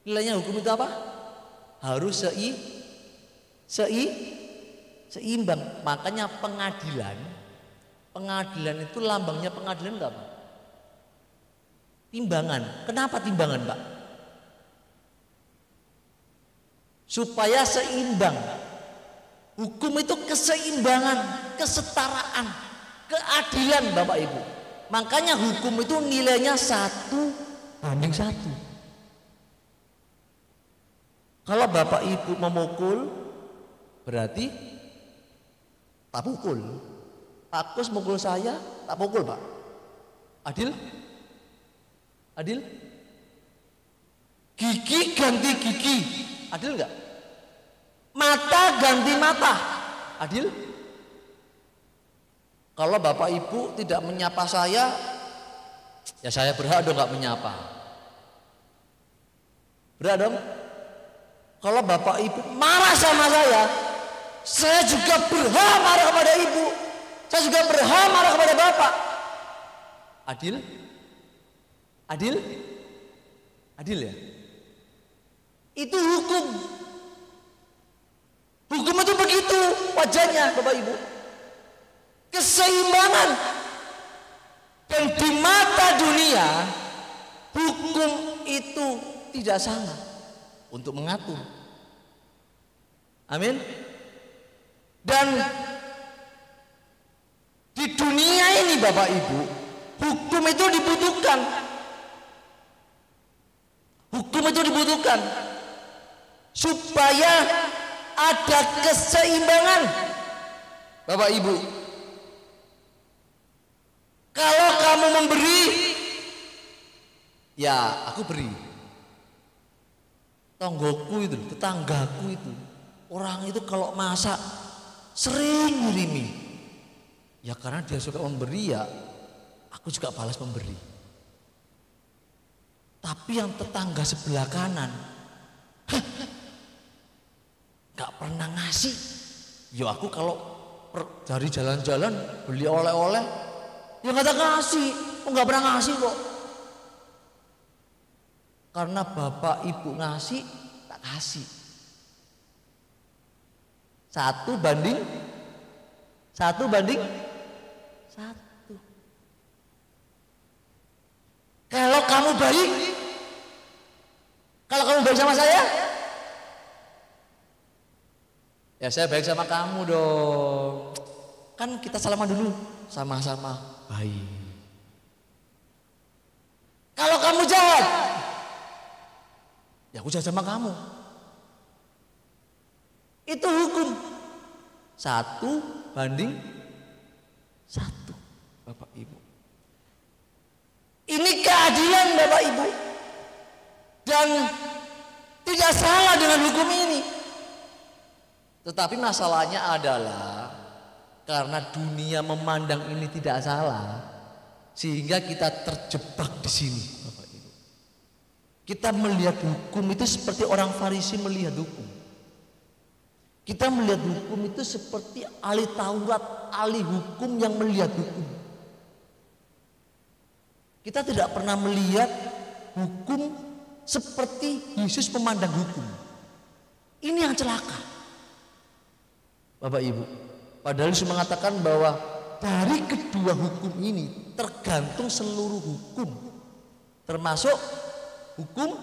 Nilainya hukum itu apa? Harus seimbang. Makanya pengadilan Pengadilan itu lambangnya pengadilan enggak, Pak? Timbangan. Kenapa timbangan, Pak? Supaya seimbang. Hukum itu keseimbangan, kesetaraan, keadilan, Bapak Ibu. Makanya hukum itu nilainya 1:1. Kalau Bapak Ibu memukul, berarti tak pukul. Pak Kus mukul saya, tak pukul, Pak. Adil? Adil? Gigi ganti gigi, adil enggak? Mata ganti mata, adil? Kalau Bapak Ibu tidak menyapa saya, ya saya berhak dong nggak menyapa. Berhak dong? Kalau Bapak Ibu marah sama saya juga berhak marah kepada Ibu. Saya juga berhak marah kepada Bapak. Adil? Adil? Adil ya? Itu hukum. Hukum itu begitu wajahnya, Bapak Ibu. Keseimbangan. Dan di mata dunia, hukum itu tidak salah untuk mengatur. Amin. Dan di dunia ini Bapak Ibu, hukum itu dibutuhkan. Hukum itu dibutuhkan supaya ada keseimbangan, Bapak Ibu. Kalau kamu memberi, ya aku beri. Tonggoku itu, tetanggaku itu, orang itu kalau masak sering ngirimi. Ya karena dia suka memberi, ya aku juga balas memberi. Tapi yang tetangga sebelah kanan gak pernah ngasih. Ya aku kalau dari jalan-jalan beli oleh-oleh, ya gak ada ngasih, gak pernah ngasih kok. Karena bapak ibu ngasih, tak kasih. 1:1. Kalau kamu baik, sama saya, ya saya baik sama kamu dong. Kan kita salaman dulu, sama-sama baik. Kalau kamu jahat, ya aku jahat sama kamu. Itu hukum 1:1, Bapak Ibu. Ini keadilan, Bapak Ibu. Dan tidak salah dengan hukum ini. Tetapi masalahnya adalah karena dunia memandang ini tidak salah, sehingga kita terjebak di sini, Bapak Ibu. Kita melihat hukum itu seperti orang Farisi melihat hukum. Kita melihat hukum itu seperti ahli Taurat, ahli hukum yang melihat hukum. Kita tidak pernah melihat hukum seperti Yesus memandang hukum. Ini yang celaka, Bapak Ibu. Padahal Yesus mengatakan bahwa dari kedua hukum ini tergantung seluruh hukum, termasuk hukum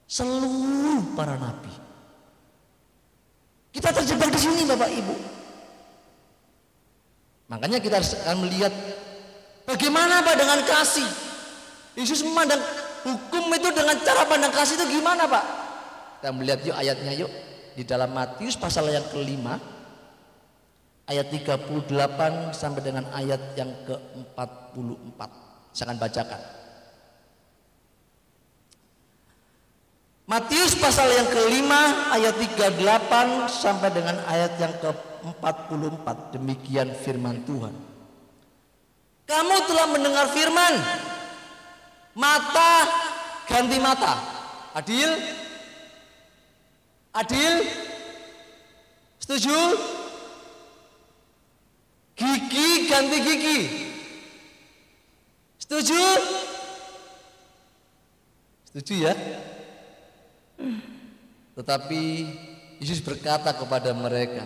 seluruh para nabi. Kita terjebak di sini, Bapak Ibu. Makanya kita harus melihat bagaimana Pak dengan kasih. Yesus memandang hukum itu dengan cara pandang kasih itu gimana, Pak? Kita melihat yuk ayatnya yuk. Di dalam Matius pasal yang ke-5 ayat 38 sampai dengan ayat yang ke-44. Saya akan bacakan. Matius pasal yang ke-5 ayat 38 sampai dengan ayat yang ke-44. Demikian firman Tuhan. Kamu telah mendengar firman, mata ganti mata. Adil? Adil? Setuju? Gigi ganti gigi. Setuju? Setuju ya? Tetapi Yesus berkata kepada mereka,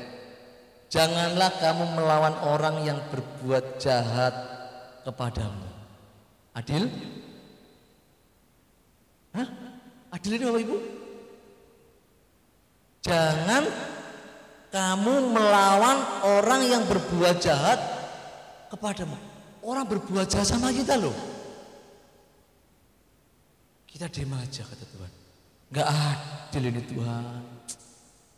Janganlah kamu melawan orang yang berbuat jahat kepadamu. Adil? Hah? Adil ini Bapak Ibu? Jangan kamu melawan orang yang berbuat jahat kepadamu. Orang berbuat jahat sama kita loh. Kita diam aja kata Tuhan. Gak adil ini Tuhan.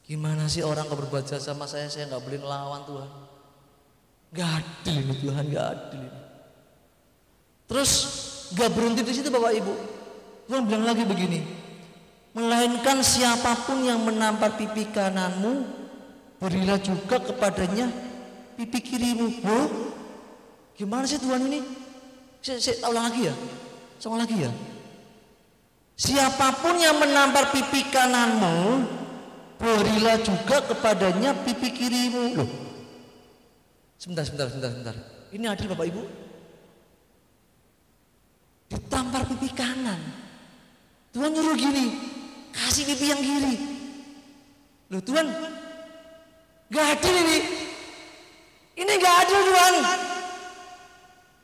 Gimana sih orang yang berbuat jahat sama saya gak boleh ngelawan Tuhan. Gak adil ini Tuhan, gak adil ini. Terus gak berhenti di situ Bapak Ibu. Tuhan bilang lagi begini, melainkan siapapun yang menampar pipi kananmu, berilah juga kepadanya pipi kirimu. Oh, gimana sih Tuhan ini? Saya ulang lagi ya, sama lagi ya. Siapapun yang menampar pipi kananmu, berilah juga kepadanya pipi kirimu. Loh, sebentar. Ini adil Bapak Ibu? Ditampar pipi kanan. Tuhan nyuruh gini, kasih pipi yang kiri. Loh Tuhan, gak adil ini. Ini gak adil Tuhan.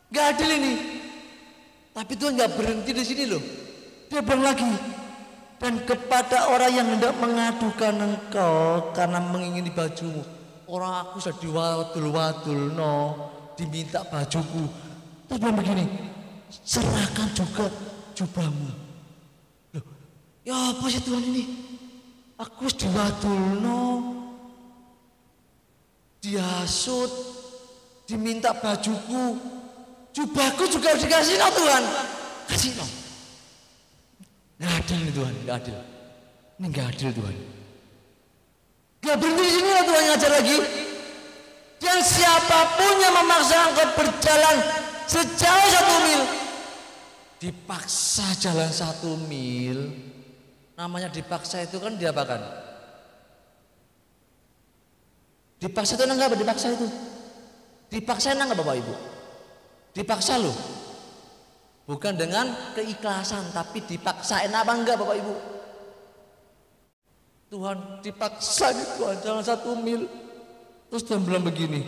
Gak adil ini. Tapi Tuhan gak berhenti di sini loh. Dia bilang lagi, dan kepada orang yang hendak mengadukan engkau karena mengingini bajumu. Orang aku sudah diwadul-wadul diminta bajuku. Terus bilang begini, serahkan juga jubahmu. Loh, ya apa sih Tuhan ini? Aku diwadul dihasut, diminta bajuku, jubahku juga harus dikasih Tuhan. Kasih Gak adil nih Tuhan, gak adil. Ini gak adil Tuhan. Gak berhenti di sini lah Tuhan ngajar lagi. Dan siapapun yang memaksa engkau berjalan sejauh 1 mil, dipaksa jalan 1 mil. Namanya dipaksa itu kan diapakan? Dipaksa itu enggak apa? Dipaksa itu. Dipaksa enggak Bapak Ibu? Dipaksa loh. Bukan dengan keikhlasan, tapi dipaksain apa enggak Bapak Ibu? Tuhan dipaksa nih Tuhan jalan 1 mil. Terus Tuhan bilang begini,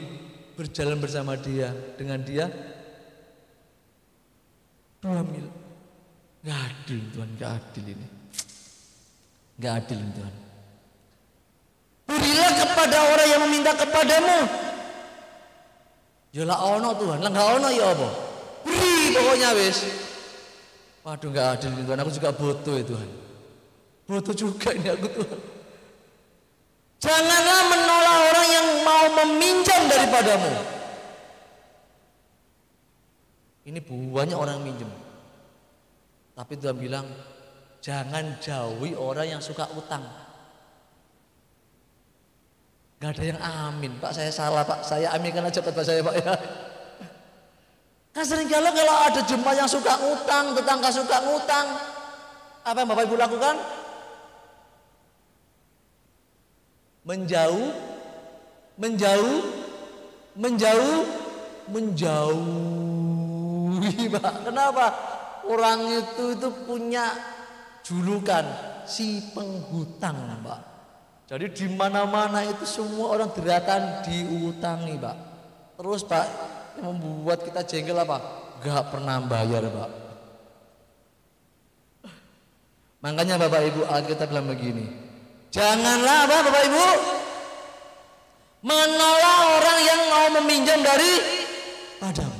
berjalan bersama dia, dengan dia 2 mil. Gak adil Tuhan, gak adil ini. Gak adil ini Tuhan. Berilah kepada orang yang meminta kepadamu. Ya lah ono Tuhan, lah gak ono ya apa? Beri pokoknya wis. Waduh gak adil ini Tuhan, aku juga butuh ya Tuhan. Butuh juga ini aku Tuhan. Janganlah menolak orang yang mau meminjam daripadamu. Ini banyak orang yang minjem. Tapi Tuhan bilang, jangan jauhi orang yang suka utang. Gak ada yang amin. Pak saya salah Pak, saya aminkan aja kata saya Pak ya. Kan seringkali kalau ada jemaat yang suka ngutang, tetangga suka ngutang, apa yang Bapak Ibu lakukan? Menjauhi Pak. Kenapa? Orang itu punya julukan si penghutang Pak. Jadi di mana-mana itu semua orang deratan diutangi Pak. Terus Pak, yang membuat kita jengkel apa? Gak pernah bayar Pak. Makanya Bapak Ibu Alkitab bilang begini, janganlah Bapak Ibu menolak orang yang mau meminjam dari padamu.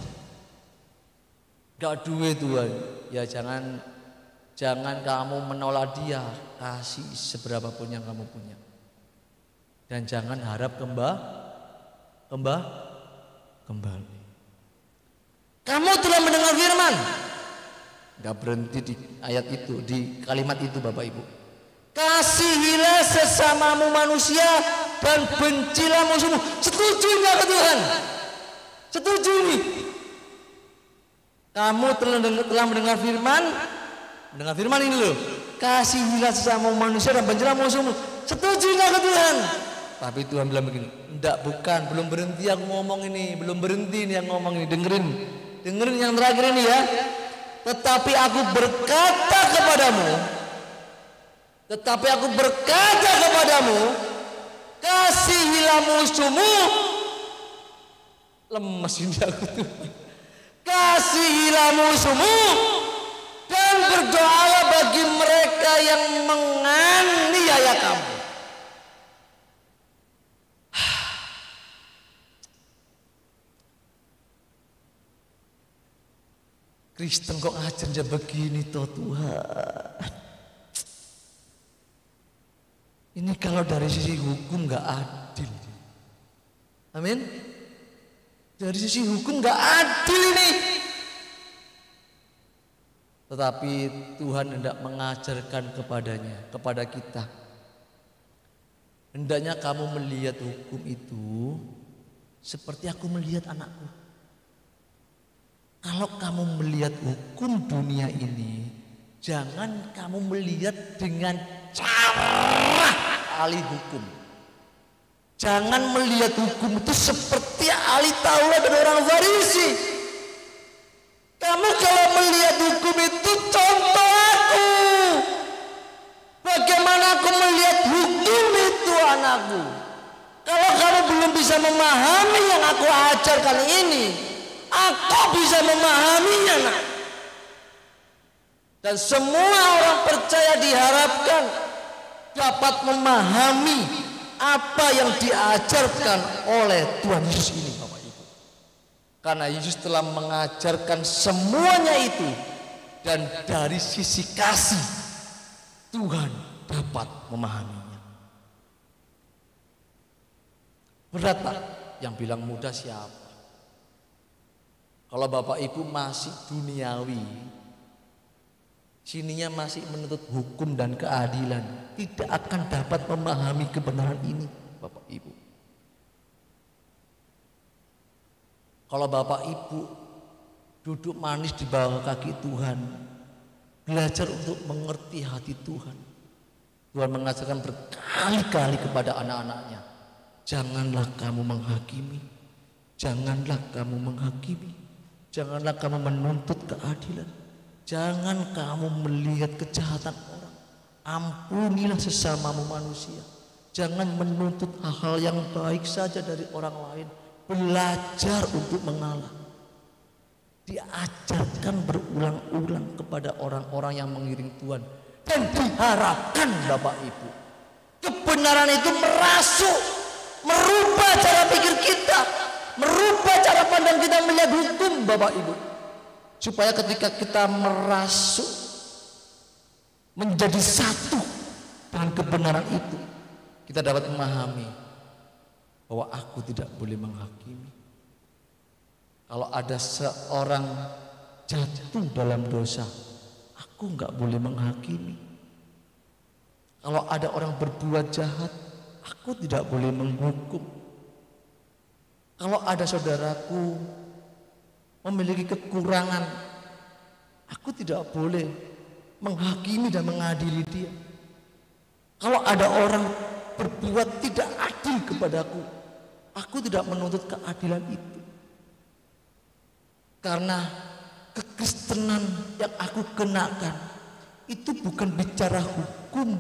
Gak duit Tuhan, ya jangan kamu menolak dia, kasih seberapapun yang kamu punya. Dan jangan harap kembali. Kamu telah mendengar firman. Gak berhenti di ayat itu, di kalimat itu Bapak Ibu. Kasihilah sesamamu manusia dan bencilah musuhmu. Setuju nggak ke Tuhan? Setuju nih. Kamu telah mendengar firman. Mendengar firman ini loh. Kasihilah sesamamu manusia dan bencilah musuhmu. Setuju nggak ke Tuhan? Tapi Tuhan bilang begini, enggak, bukan, belum berhenti aku ngomong ini, belum berhenti nih yang ngomong ini, dengerin yang terakhir ini ya. Tetapi aku berkata kepadamu, kasihilah kasihilah musuhmu. Lemes ini aku tuh. Kasihilah musuhmu dan berdoalah bagi mereka yang menganiaya kamu. Kristen kok ngajarnya begini toh Tuhan. Ini kalau dari sisi hukum gak adil. Amin. Dari sisi hukum gak adil ini. Tetapi Tuhan hendak mengajarkan kepada kita. Hendaknya kamu melihat hukum itu seperti aku melihat anakku. Kalau kamu melihat hukum dunia ini, jangan kamu melihat dengan cara ahli hukum. Jangan melihat hukum itu seperti ahli Taurat dan orang Farisi. Kamu kalau melihat hukum itu contoh aku. Bagaimana aku melihat hukum itu anakku. Kalau kamu belum bisa memahami yang aku ajarkan ini, aku bisa memahaminya nak. Dan semua orang percaya diharapkan dapat memahami apa yang diajarkan oleh Tuhan Yesus ini Bapak Ibu. Karena Yesus telah mengajarkan semuanya itu. Dan dari sisi kasih Tuhan dapat memahaminya. Berat Pak? Yang bilang mudah siapa? Kalau Bapak Ibu masih duniawi, sininya masih menuntut hukum dan keadilan, tidak akan dapat memahami kebenaran ini Bapak Ibu. Kalau Bapak Ibu duduk manis di bawah kaki Tuhan, belajar untuk mengerti hati Tuhan. Tuhan mengajarkan berkali-kali kepada anak-anaknya, janganlah kamu menghakimi, janganlah kamu menghakimi, janganlah kamu menuntut keadilan, jangan kamu melihat kejahatan orang, ampunilah sesamamu manusia, jangan menuntut hal-hal yang baik saja dari orang lain, belajar untuk mengalah. Diajarkan berulang-ulang kepada orang-orang yang mengiring Tuhan. Dan diharapkan Bapak Ibu, kebenaran itu merasuk, merubah cara pikir kita, merubah cara pandang kita melihat hukum Bapak Ibu. Supaya ketika kita merasuk menjadi satu dengan kebenaran itu, kita dapat memahami bahwa aku tidak boleh menghakimi. Kalau ada seorang jatuh dalam dosa, aku nggak boleh menghakimi. Kalau ada orang berbuat jahat, aku tidak boleh menghukum. Kalau ada saudaraku memiliki kekurangan, aku tidak boleh menghakimi dan mengadili dia. Kalau ada orang berbuat tidak adil kepadaku, aku tidak menuntut keadilan itu. Karena kekristenan yang aku kenakan itu bukan bicara hukum,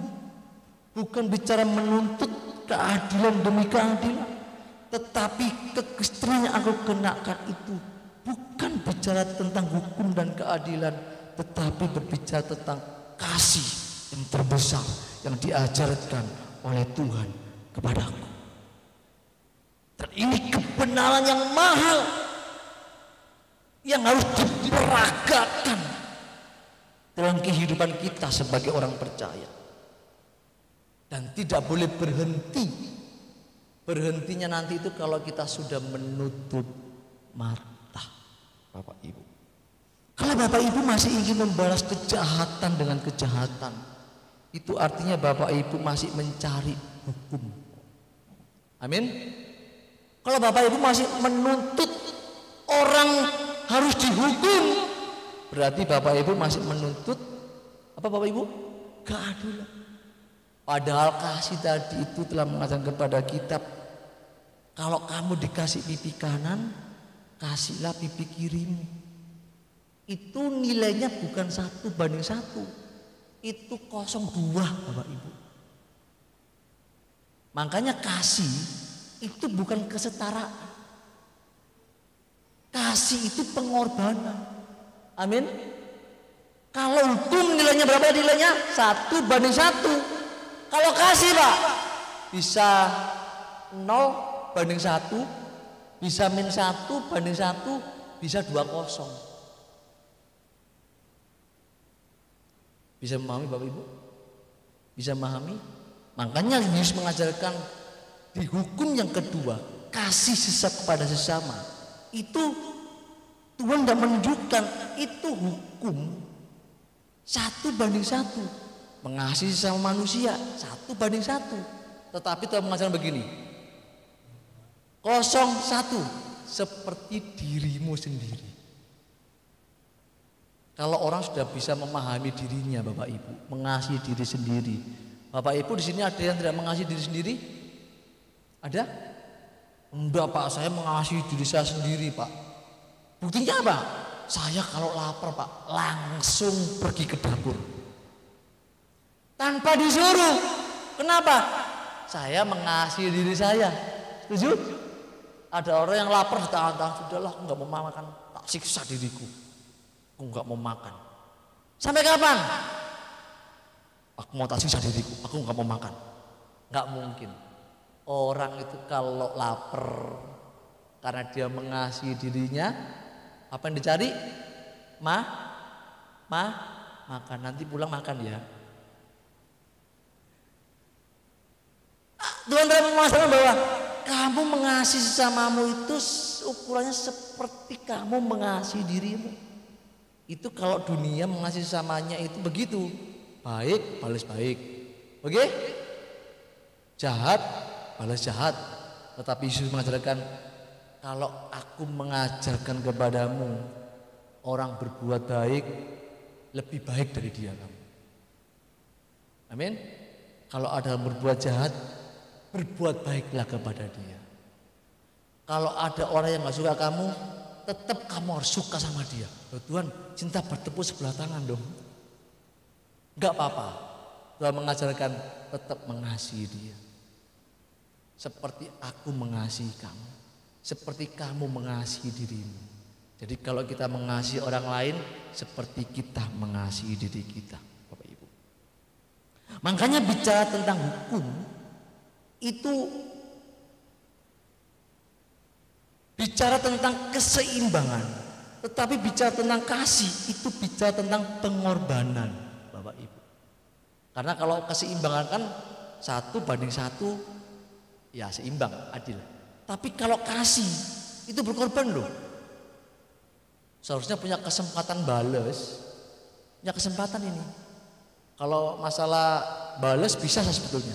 bukan bicara menuntut keadilan demi keadilan, tetapi kekristenan yang aku kenakan itu bukan bicara tentang hukum dan keadilan, tetapi berbicara tentang kasih yang terbesar yang diajarkan oleh Tuhan kepadaku. Dan ini kebenaran yang mahal yang harus diperagakan dalam kehidupan kita sebagai orang percaya. Dan tidak boleh berhenti. Berhentinya nanti itu kalau kita sudah menutup mata Bapak Ibu. Kalau Bapak Ibu masih ingin membalas kejahatan dengan kejahatan, itu artinya Bapak Ibu masih mencari hukum. Amin. Kalau Bapak Ibu masih menuntut orang harus dihukum, berarti Bapak Ibu masih menuntut apa Bapak Ibu? Keadilan. Padahal kasih tadi itu telah mengatakan kepada kita, kalau kamu dikasih pipi kanan, kasihlah pipi kirimu. Itu nilainya bukan 1:1, itu 0,2 Bapak Ibu. Makanya kasih itu bukan kesetaraan. Kasih itu pengorbanan. Amin. Kalau hukum nilainya berapa nilainya? 1:1. Kalau kasih Pak bisa 0:1, bisa -1/1, bisa 2-0. Bisa memahami Bapak Ibu? Bisa memahami? Makanya Yesus mengajarkan di hukum yang kedua, kasih kepada sesama. Itu Tuhan tidak menunjukkan itu hukum 1:1. Mengasihi sesama manusia 1:1. Tetapi Tuhan mengajarkan begini, 0:1 seperti dirimu sendiri. Kalau orang sudah bisa memahami dirinya Bapak Ibu, mengasihi diri sendiri. Bapak Ibu di sini ada yang tidak mengasihi diri sendiri? Ada? Enggak Pak, saya mengasihi diri saya sendiri Pak. Buktinya apa? Saya kalau lapar Pak, langsung pergi ke dapur. Tanpa disuruh. Kenapa? Saya mengasihi diri saya. Setuju? Ada orang yang lapar ditahan-tahan, sudahlah aku nggak mau makan, tak siksa diriku. Aku nggak mau makan. Sampai kapan? Aku mau tak siksa diriku, aku nggak mau makan. Nggak mungkin. Orang itu kalau lapar karena dia mengasihi dirinya, apa yang dicari? Makan. Nanti pulang makan ya. Tuhan telah memastikan bahwa kamu mengasihi sesamamu itu ukurannya seperti kamu mengasihi dirimu. Itu kalau dunia mengasihi sesamanya itu begitu. Baik balas baik. Oke? Jahat balas jahat. Tetapi Yesus mengajarkan, kalau aku mengajarkan kepadamu orang berbuat baik lebih baik dari dia kamu. Amin. Kalau ada yang berbuat jahat, berbuat baiklah kepada dia. Kalau ada orang yang gak suka kamu, tetap kamu harus suka sama dia. Loh, Tuhan, cinta bertepuk sebelah tangan dong. Gak apa-apa. Tuhan mengajarkan tetap mengasihi dia. Seperti aku mengasihi kamu, seperti kamu mengasihi dirimu. Jadi kalau kita mengasihi orang lain, seperti kita mengasihi diri kita, Bapak Ibu. Makanya bicara tentang hukum, itu bicara tentang keseimbangan. Tetapi bicara tentang kasih, itu bicara tentang pengorbanan, Bapak Ibu. Karena kalau keseimbangan kan 1:1, ya seimbang, adil. Tapi kalau kasih itu berkorban loh. Seharusnya punya kesempatan balas, punya kesempatan ini. Kalau masalah balas bisa sebetulnya.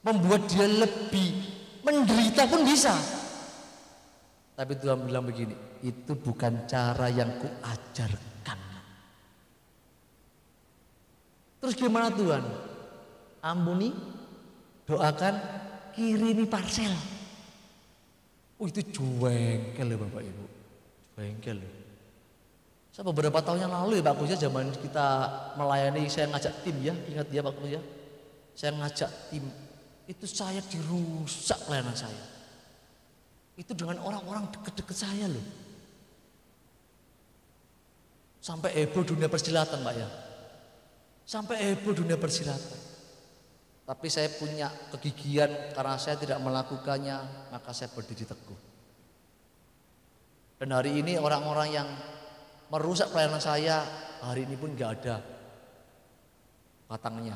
Membuat dia lebih menderita pun bisa. Tapi Tuhan bilang begini, itu bukan cara yang kuajarkan. Terus gimana Tuhan? Ampuni, doakan, kirimi parcel. Oh itu jengkel ya Bapak Ibu, jengkel ya. Saya beberapa tahun yang lalu ya Pak Kus ya, zaman kita melayani, saya ngajak tim ya, ingat ya Pak Kus ya. Saya ngajak tim, itu saya dirusak pelayanan saya. Itu dengan orang-orang deket-deket saya loh. Sampai heboh dunia persilatan Pak ya. Sampai heboh dunia persilatan. Tapi saya punya kegigihan, karena saya tidak melakukannya, maka saya berdiri teguh. Dan hari ini orang-orang yang merusak pelayanan saya, hari ini pun gak ada batangnya.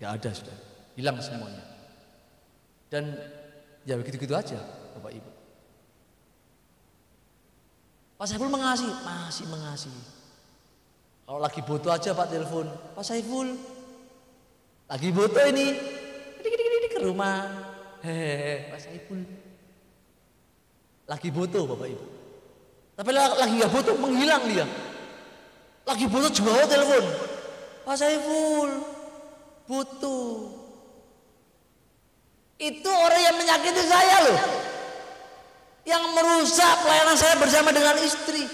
Gak ada sudah, hilang semuanya. Dan ya begitu-gitu aja Bapak Ibu. Pak Saiful mengasihi, masih mengasihi. Kalau lagi butuh aja Pak telepon, Pak Saiful lagi butuh ini ke rumah. Hehehe, Pak Saiful lagi butuh Bapak Ibu. Tapi lagi gak butuh, menghilang dia. Lagi butuh juga telepon, Pak Saiful butuh. Itu orang yang menyakiti saya loh, yang merusak pelayanan saya bersama dengan istri.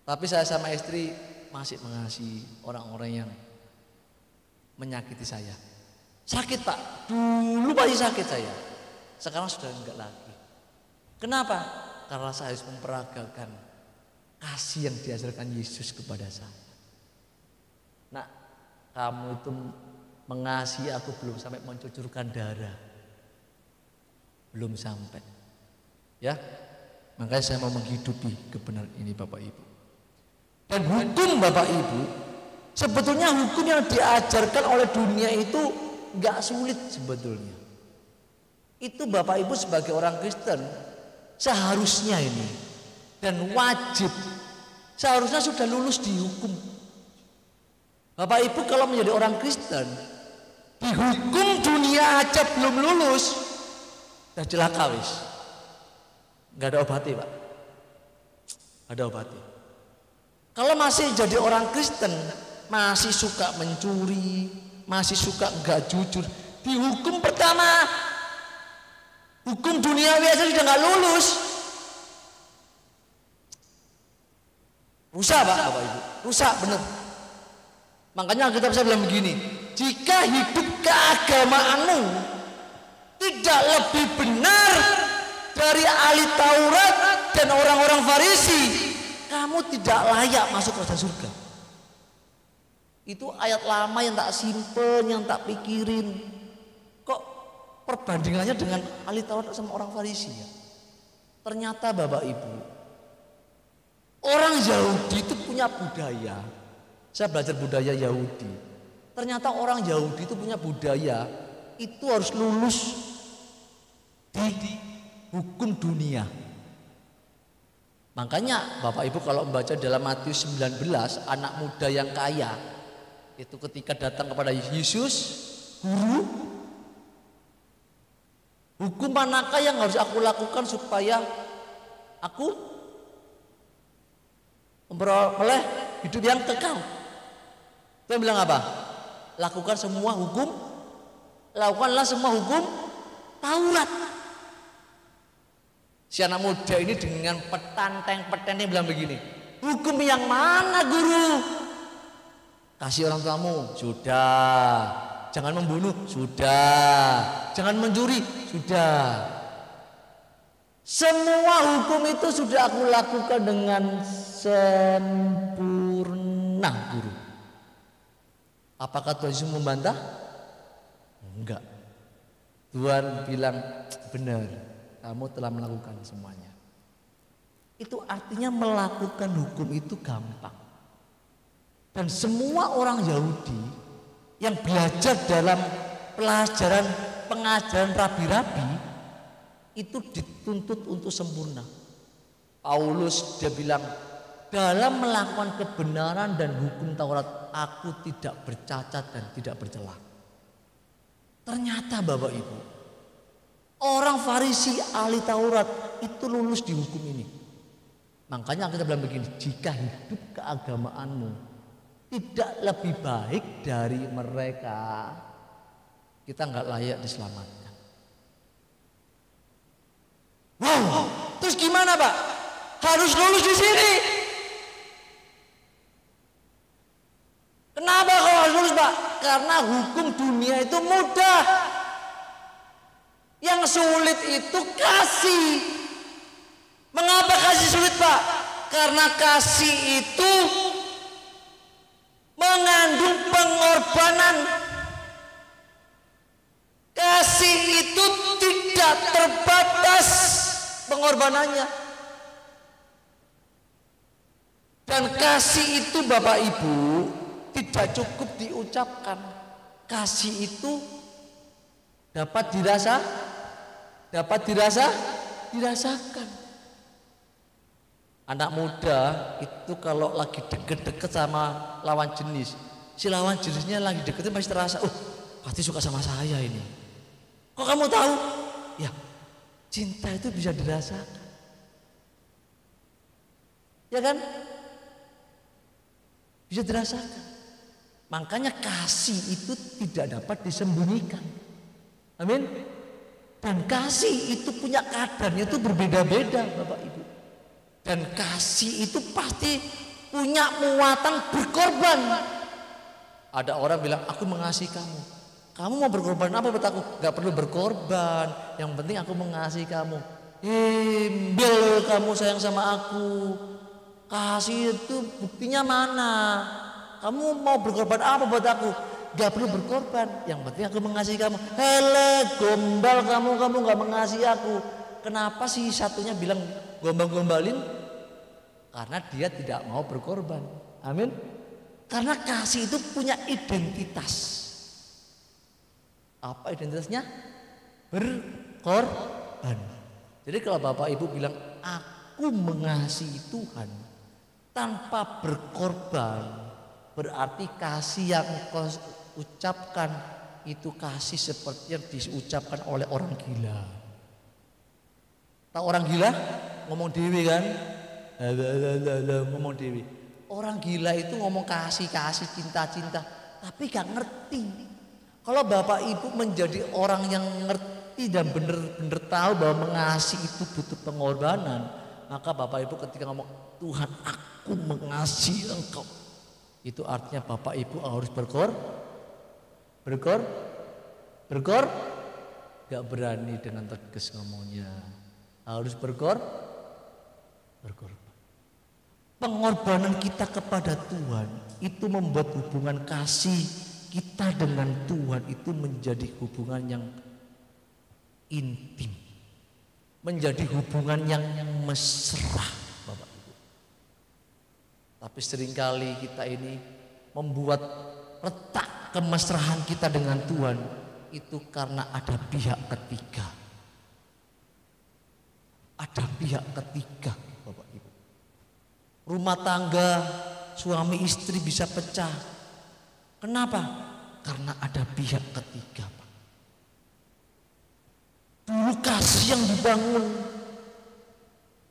Tapi saya sama istri masih mengasihi orang-orang yang menyakiti saya. Sakit Pak, dulu pasti sakit saya. Sekarang sudah enggak lagi. Kenapa? Karena saya harus memperagakan kasih yang diajarkan Yesus kepada saya. Nah, kamu itu mengasihi aku belum sampai mencucurkan darah. Belum sampai. Ya, makanya saya mau menghidupi kebenaran ini Bapak Ibu. Dan hukum Bapak Ibu, sebetulnya hukum yang diajarkan oleh dunia itu enggak sulit sebetulnya. Itu Bapak Ibu sebagai orang Kristen seharusnya ini dan wajib seharusnya sudah lulus di hukum. Bapak Ibu kalau menjadi orang Kristen di hukum dunia aja belum lulus, dah celaka wis. Enggak ada obatnya Pak. Enggak ada obatnya. Kalau masih jadi orang Kristen masih suka mencuri, masih suka enggak jujur, di hukum pertama hukum duniawi aja sudah nggak lulus, rusak Pak, Bapak Ibu, rusak bener. Makanya kita bisa bilang begini, jika hidup keagamaanmu tidak lebih benar dari ahli Taurat dan orang-orang Farisi, kamu tidak layak masuk kerajaan surga. Itu ayat lama yang tak simpen, yang tak pikirin. Kok perbandingannya dengan ahli Taurat sama orang Farisi ya? Ternyata Bapak Ibu, orang Yahudi itu punya budaya. Saya belajar budaya Yahudi. Ternyata orang Yahudi itu punya budaya, itu harus lulus di hukum dunia. Makanya Bapak Ibu kalau membaca dalam Matius 19, anak muda yang kaya itu ketika datang kepada Yesus, guru, hukum manakah yang harus aku lakukan supaya aku memperoleh hidup yang kekal? Dia bilang apa? Lakukanlah semua hukum Taurat. Si anak muda ini dengan petanteng-petenteng bilang begini, hukum yang mana guru? Kasih orang tuamu, sudah. Jangan membunuh, sudah. Jangan mencuri, sudah. Semua hukum itu sudah aku lakukan dengan sempurna guru. Apakah Tuhan Yesus membantah? Enggak. Tuhan bilang benar, kamu telah melakukan semuanya. Itu artinya melakukan hukum itu gampang. Dan semua orang Yahudi yang belajar dalam pengajaran rabi-rabi itu dituntut untuk sempurna. Paulus dia bilang, dalam melakukan kebenaran dan hukum Taurat aku tidak bercacat dan tidak bercela. Ternyata Bapak Ibu, orang Farisi ahli Taurat itu lulus di hukum ini. Makanya kita bilang begini, jika hidup keagamaanmu tidak lebih baik dari mereka, kita nggak layak diselamatkan. Wow, terus gimana Pak? Harus lulus di sini. Kenapa kau harus lulus Pak? Karena hukum dunia itu mudah. Yang sulit itu kasih. Mengapa kasih sulit Pak? Karena kasih itu mengandung pengorbanan. Kasih itu tidak terbatas pengorbanannya. Dan kasih itu Bapak Ibu tidak cukup diucapkan. Kasih itu dapat dirasakan. Anak muda itu kalau lagi deket-deket sama lawan jenis, si lawan jenisnya lagi deketnya masih terasa, pasti suka sama saya ini. Kok kamu tahu? Ya, cinta itu bisa dirasakan. Ya kan? Bisa dirasakan. Makanya kasih itu tidak dapat disembunyikan. Amin. Dan kasih itu punya kadarnya itu berbeda-beda Bapak Ibu. Dan kasih itu pasti punya muatan berkorban. Ada orang bilang aku mengasihi kamu, Kamu mau berkorban apa buat aku? Gak perlu berkorban, yang penting aku mengasihi kamu. Bel, kamu sayang sama aku. Kasih itu buktinya mana? Kamu mau berkorban apa buat aku? Gak perlu berkorban, yang penting aku mengasihi kamu. Hele, gombal kamu gak mengasihi aku. Kenapa sih satunya bilang gombal-gombalin? Karena dia tidak mau berkorban. Amin. Karena kasih itu punya identitas. Apa identitasnya? Berkorban. Jadi kalau Bapak Ibu bilang aku mengasihi Tuhan tanpa berkorban, berarti kasih yang kau ucapkan itu kasih seperti yang diucapkan oleh orang gila. Tahu orang gila? Ngomong dewi kan? Ngomong dewi. Orang gila itu ngomong kasih, cinta, tapi gak ngerti. Kalau Bapak Ibu menjadi orang yang ngerti dan benar-benar tahu bahwa mengasihi itu butuh pengorbanan, maka Bapak Ibu ketika ngomong Tuhan aku mengasihi engkau, itu artinya Bapak Ibu harus gak berani dengan tegas ngomongnya, harus berkorban. Pengorbanan kita kepada Tuhan itu membuat hubungan kasih kita dengan Tuhan itu menjadi hubungan yang intim, menjadi hubungan yang mesra, Bapak Ibu. Tapi seringkali kita ini membuat retak kemesraan kita dengan Tuhan itu karena ada pihak ketiga. Ada pihak ketiga, Bapak Ibu. Rumah tangga suami istri bisa pecah. Kenapa? Karena ada pihak ketiga, Pak. Dulu kasih yang dibangun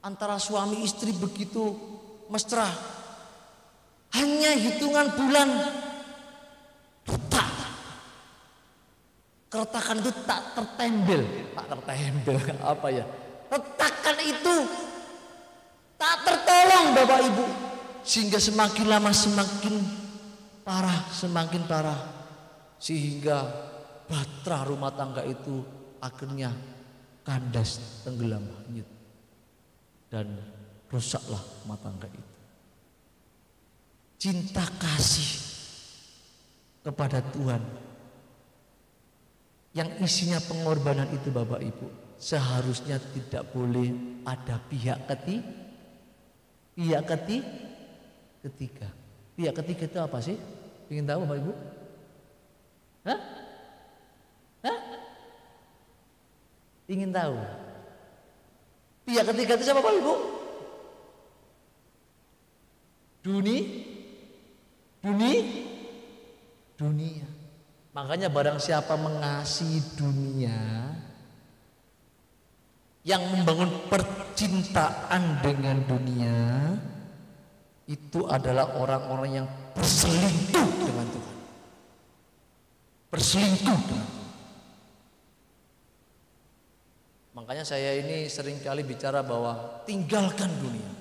antara suami istri begitu mesra, hanya hitungan bulan retak. Keretakan itu tak tertembel apa ya? Retakan itu tak tertolong, Bapak Ibu, sehingga semakin lama semakin parah, sehingga batra rumah tangga itu akhirnya kandas, tenggelam, hanyut, dan rusaklah rumah tangga itu. Cinta kasih kepada Tuhan yang isinya pengorbanan itu, Bapak Ibu, seharusnya tidak boleh ada pihak ketiga. Pihak ketiga itu apa sih? Ingin tahu Bapak Ibu? Hah? Ingin tahu? Pihak ketiga itu siapa Bapak Ibu? Dunia. Makanya barang siapa mengasihi dunia, yang membangun percintaan dengan dunia, itu adalah orang-orang yang berselingkuh dengan Tuhan. Makanya saya ini seringkali bicara bahwa tinggalkan dunia.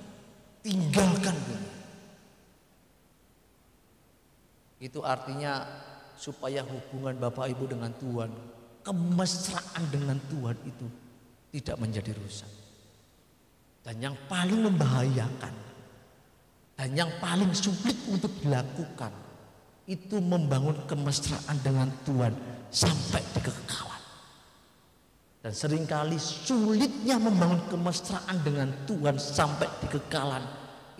Itu artinya supaya hubungan Bapak Ibu dengan Tuhan, kemesraan dengan Tuhan itu tidak menjadi rusak. Dan yang paling membahayakan dan yang paling sulit untuk dilakukan itu membangun kemesraan dengan Tuhan sampai di kekekalan. Dan seringkali sulitnya membangun kemesraan dengan Tuhan sampai di kekekalan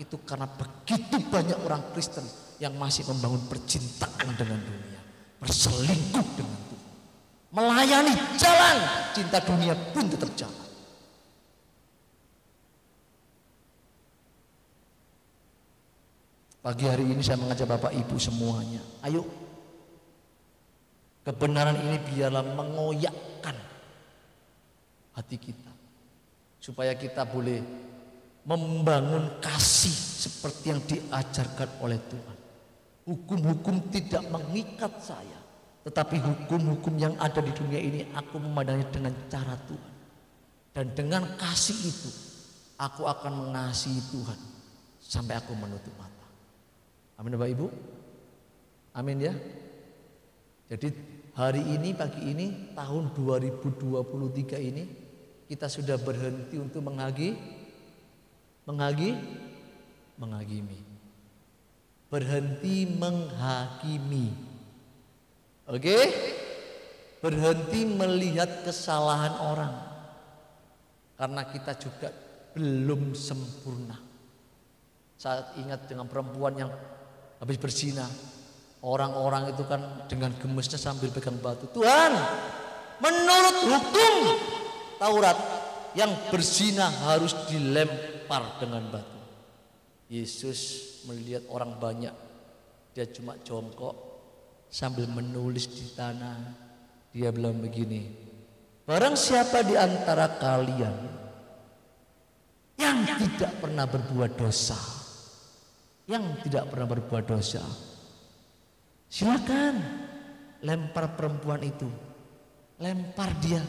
itu karena begitu banyak orang Kristen yang masih membangun percintaan dengan dunia, berselingkuh dengan Tuhan, melayani jalan cinta dunia pun tetap jalan. Pagi hari ini saya mengajak Bapak Ibu semuanya, ayo kebenaran ini biarlah mengoyakkan hati kita, supaya kita boleh membangun kasih seperti yang diajarkan oleh Tuhan. Hukum-hukum tidak mengikat saya, tetapi hukum-hukum yang ada di dunia ini aku memandangi dengan cara Tuhan. Dan dengan kasih itu aku akan mengasihi Tuhan sampai aku menutup mata. Amin Bapak Ibu. Amin ya. Jadi hari ini, pagi ini, tahun 2023 ini kita sudah berhenti untuk menghakimi. Berhenti menghakimi. Oke? Berhenti melihat kesalahan orang. Karena kita juga belum sempurna. Saat ingat dengan perempuan yang habis berzina, orang-orang itu kan dengan gemesnya sambil pegang batu. Tuhan, menurut hukum Taurat, yang berzina harus dilempar dengan batu. Yesus melihat orang banyak, dia cuma jongkok sambil menulis di tanah. Dia bilang begini, barang siapa di antara kalian yang tidak pernah berbuat dosa, silakan lempar perempuan itu, lempar dia.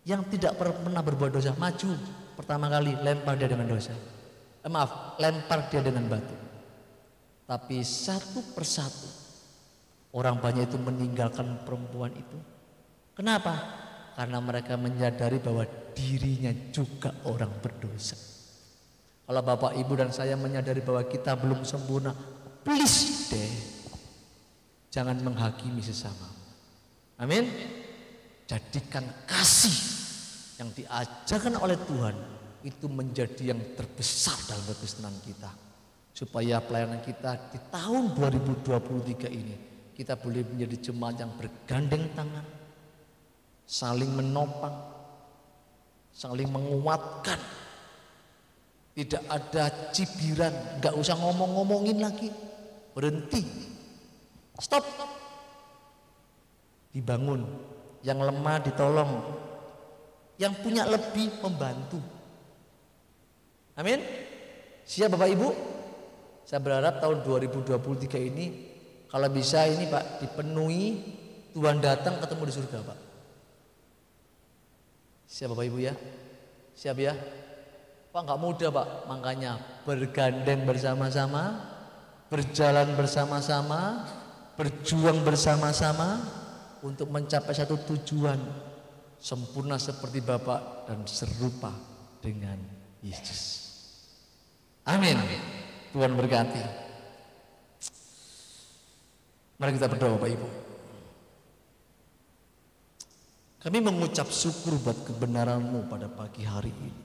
Yang tidak pernah berbuat dosa, maju pertama kali, lempar dia dengan dosa. Lempar dia dengan batu. Tapi satu persatu orang banyak itu meninggalkan perempuan itu. Kenapa? Karena mereka menyadari bahwa dirinya juga orang berdosa. Kalau Bapak, Ibu dan saya menyadari bahwa kita belum sempurna, please deh, jangan menghakimi sesama. Amin. Jadikan kasih yang diajarkan oleh Tuhan itu menjadi yang terbesar dalam kekristenan kita, supaya pelayanan kita di tahun 2023 ini kita boleh menjadi jemaat yang bergandeng tangan, saling menopang, saling menguatkan. Tidak ada cibiran, nggak usah ngomong-ngomongin lagi, berhenti, stop, dibangun, yang lemah ditolong, yang punya lebih membantu. Amin. Siap Bapak Ibu? Saya berharap tahun 2023 ini kalau bisa ini Pak dipenuhi, Tuhan datang ketemu di surga Pak. Siap Bapak Ibu ya? Siap ya? Pak nggak mudah Pak, makanya bergandeng bersama-sama, berjalan bersama-sama, berjuang bersama-sama untuk mencapai satu tujuan, sempurna seperti Bapa dan serupa dengan Yesus. Amin. Tuhan berkati. Mari kita berdoa Bapak Ibu. Kami mengucap syukur buat kebenaran-Mu pada pagi hari ini.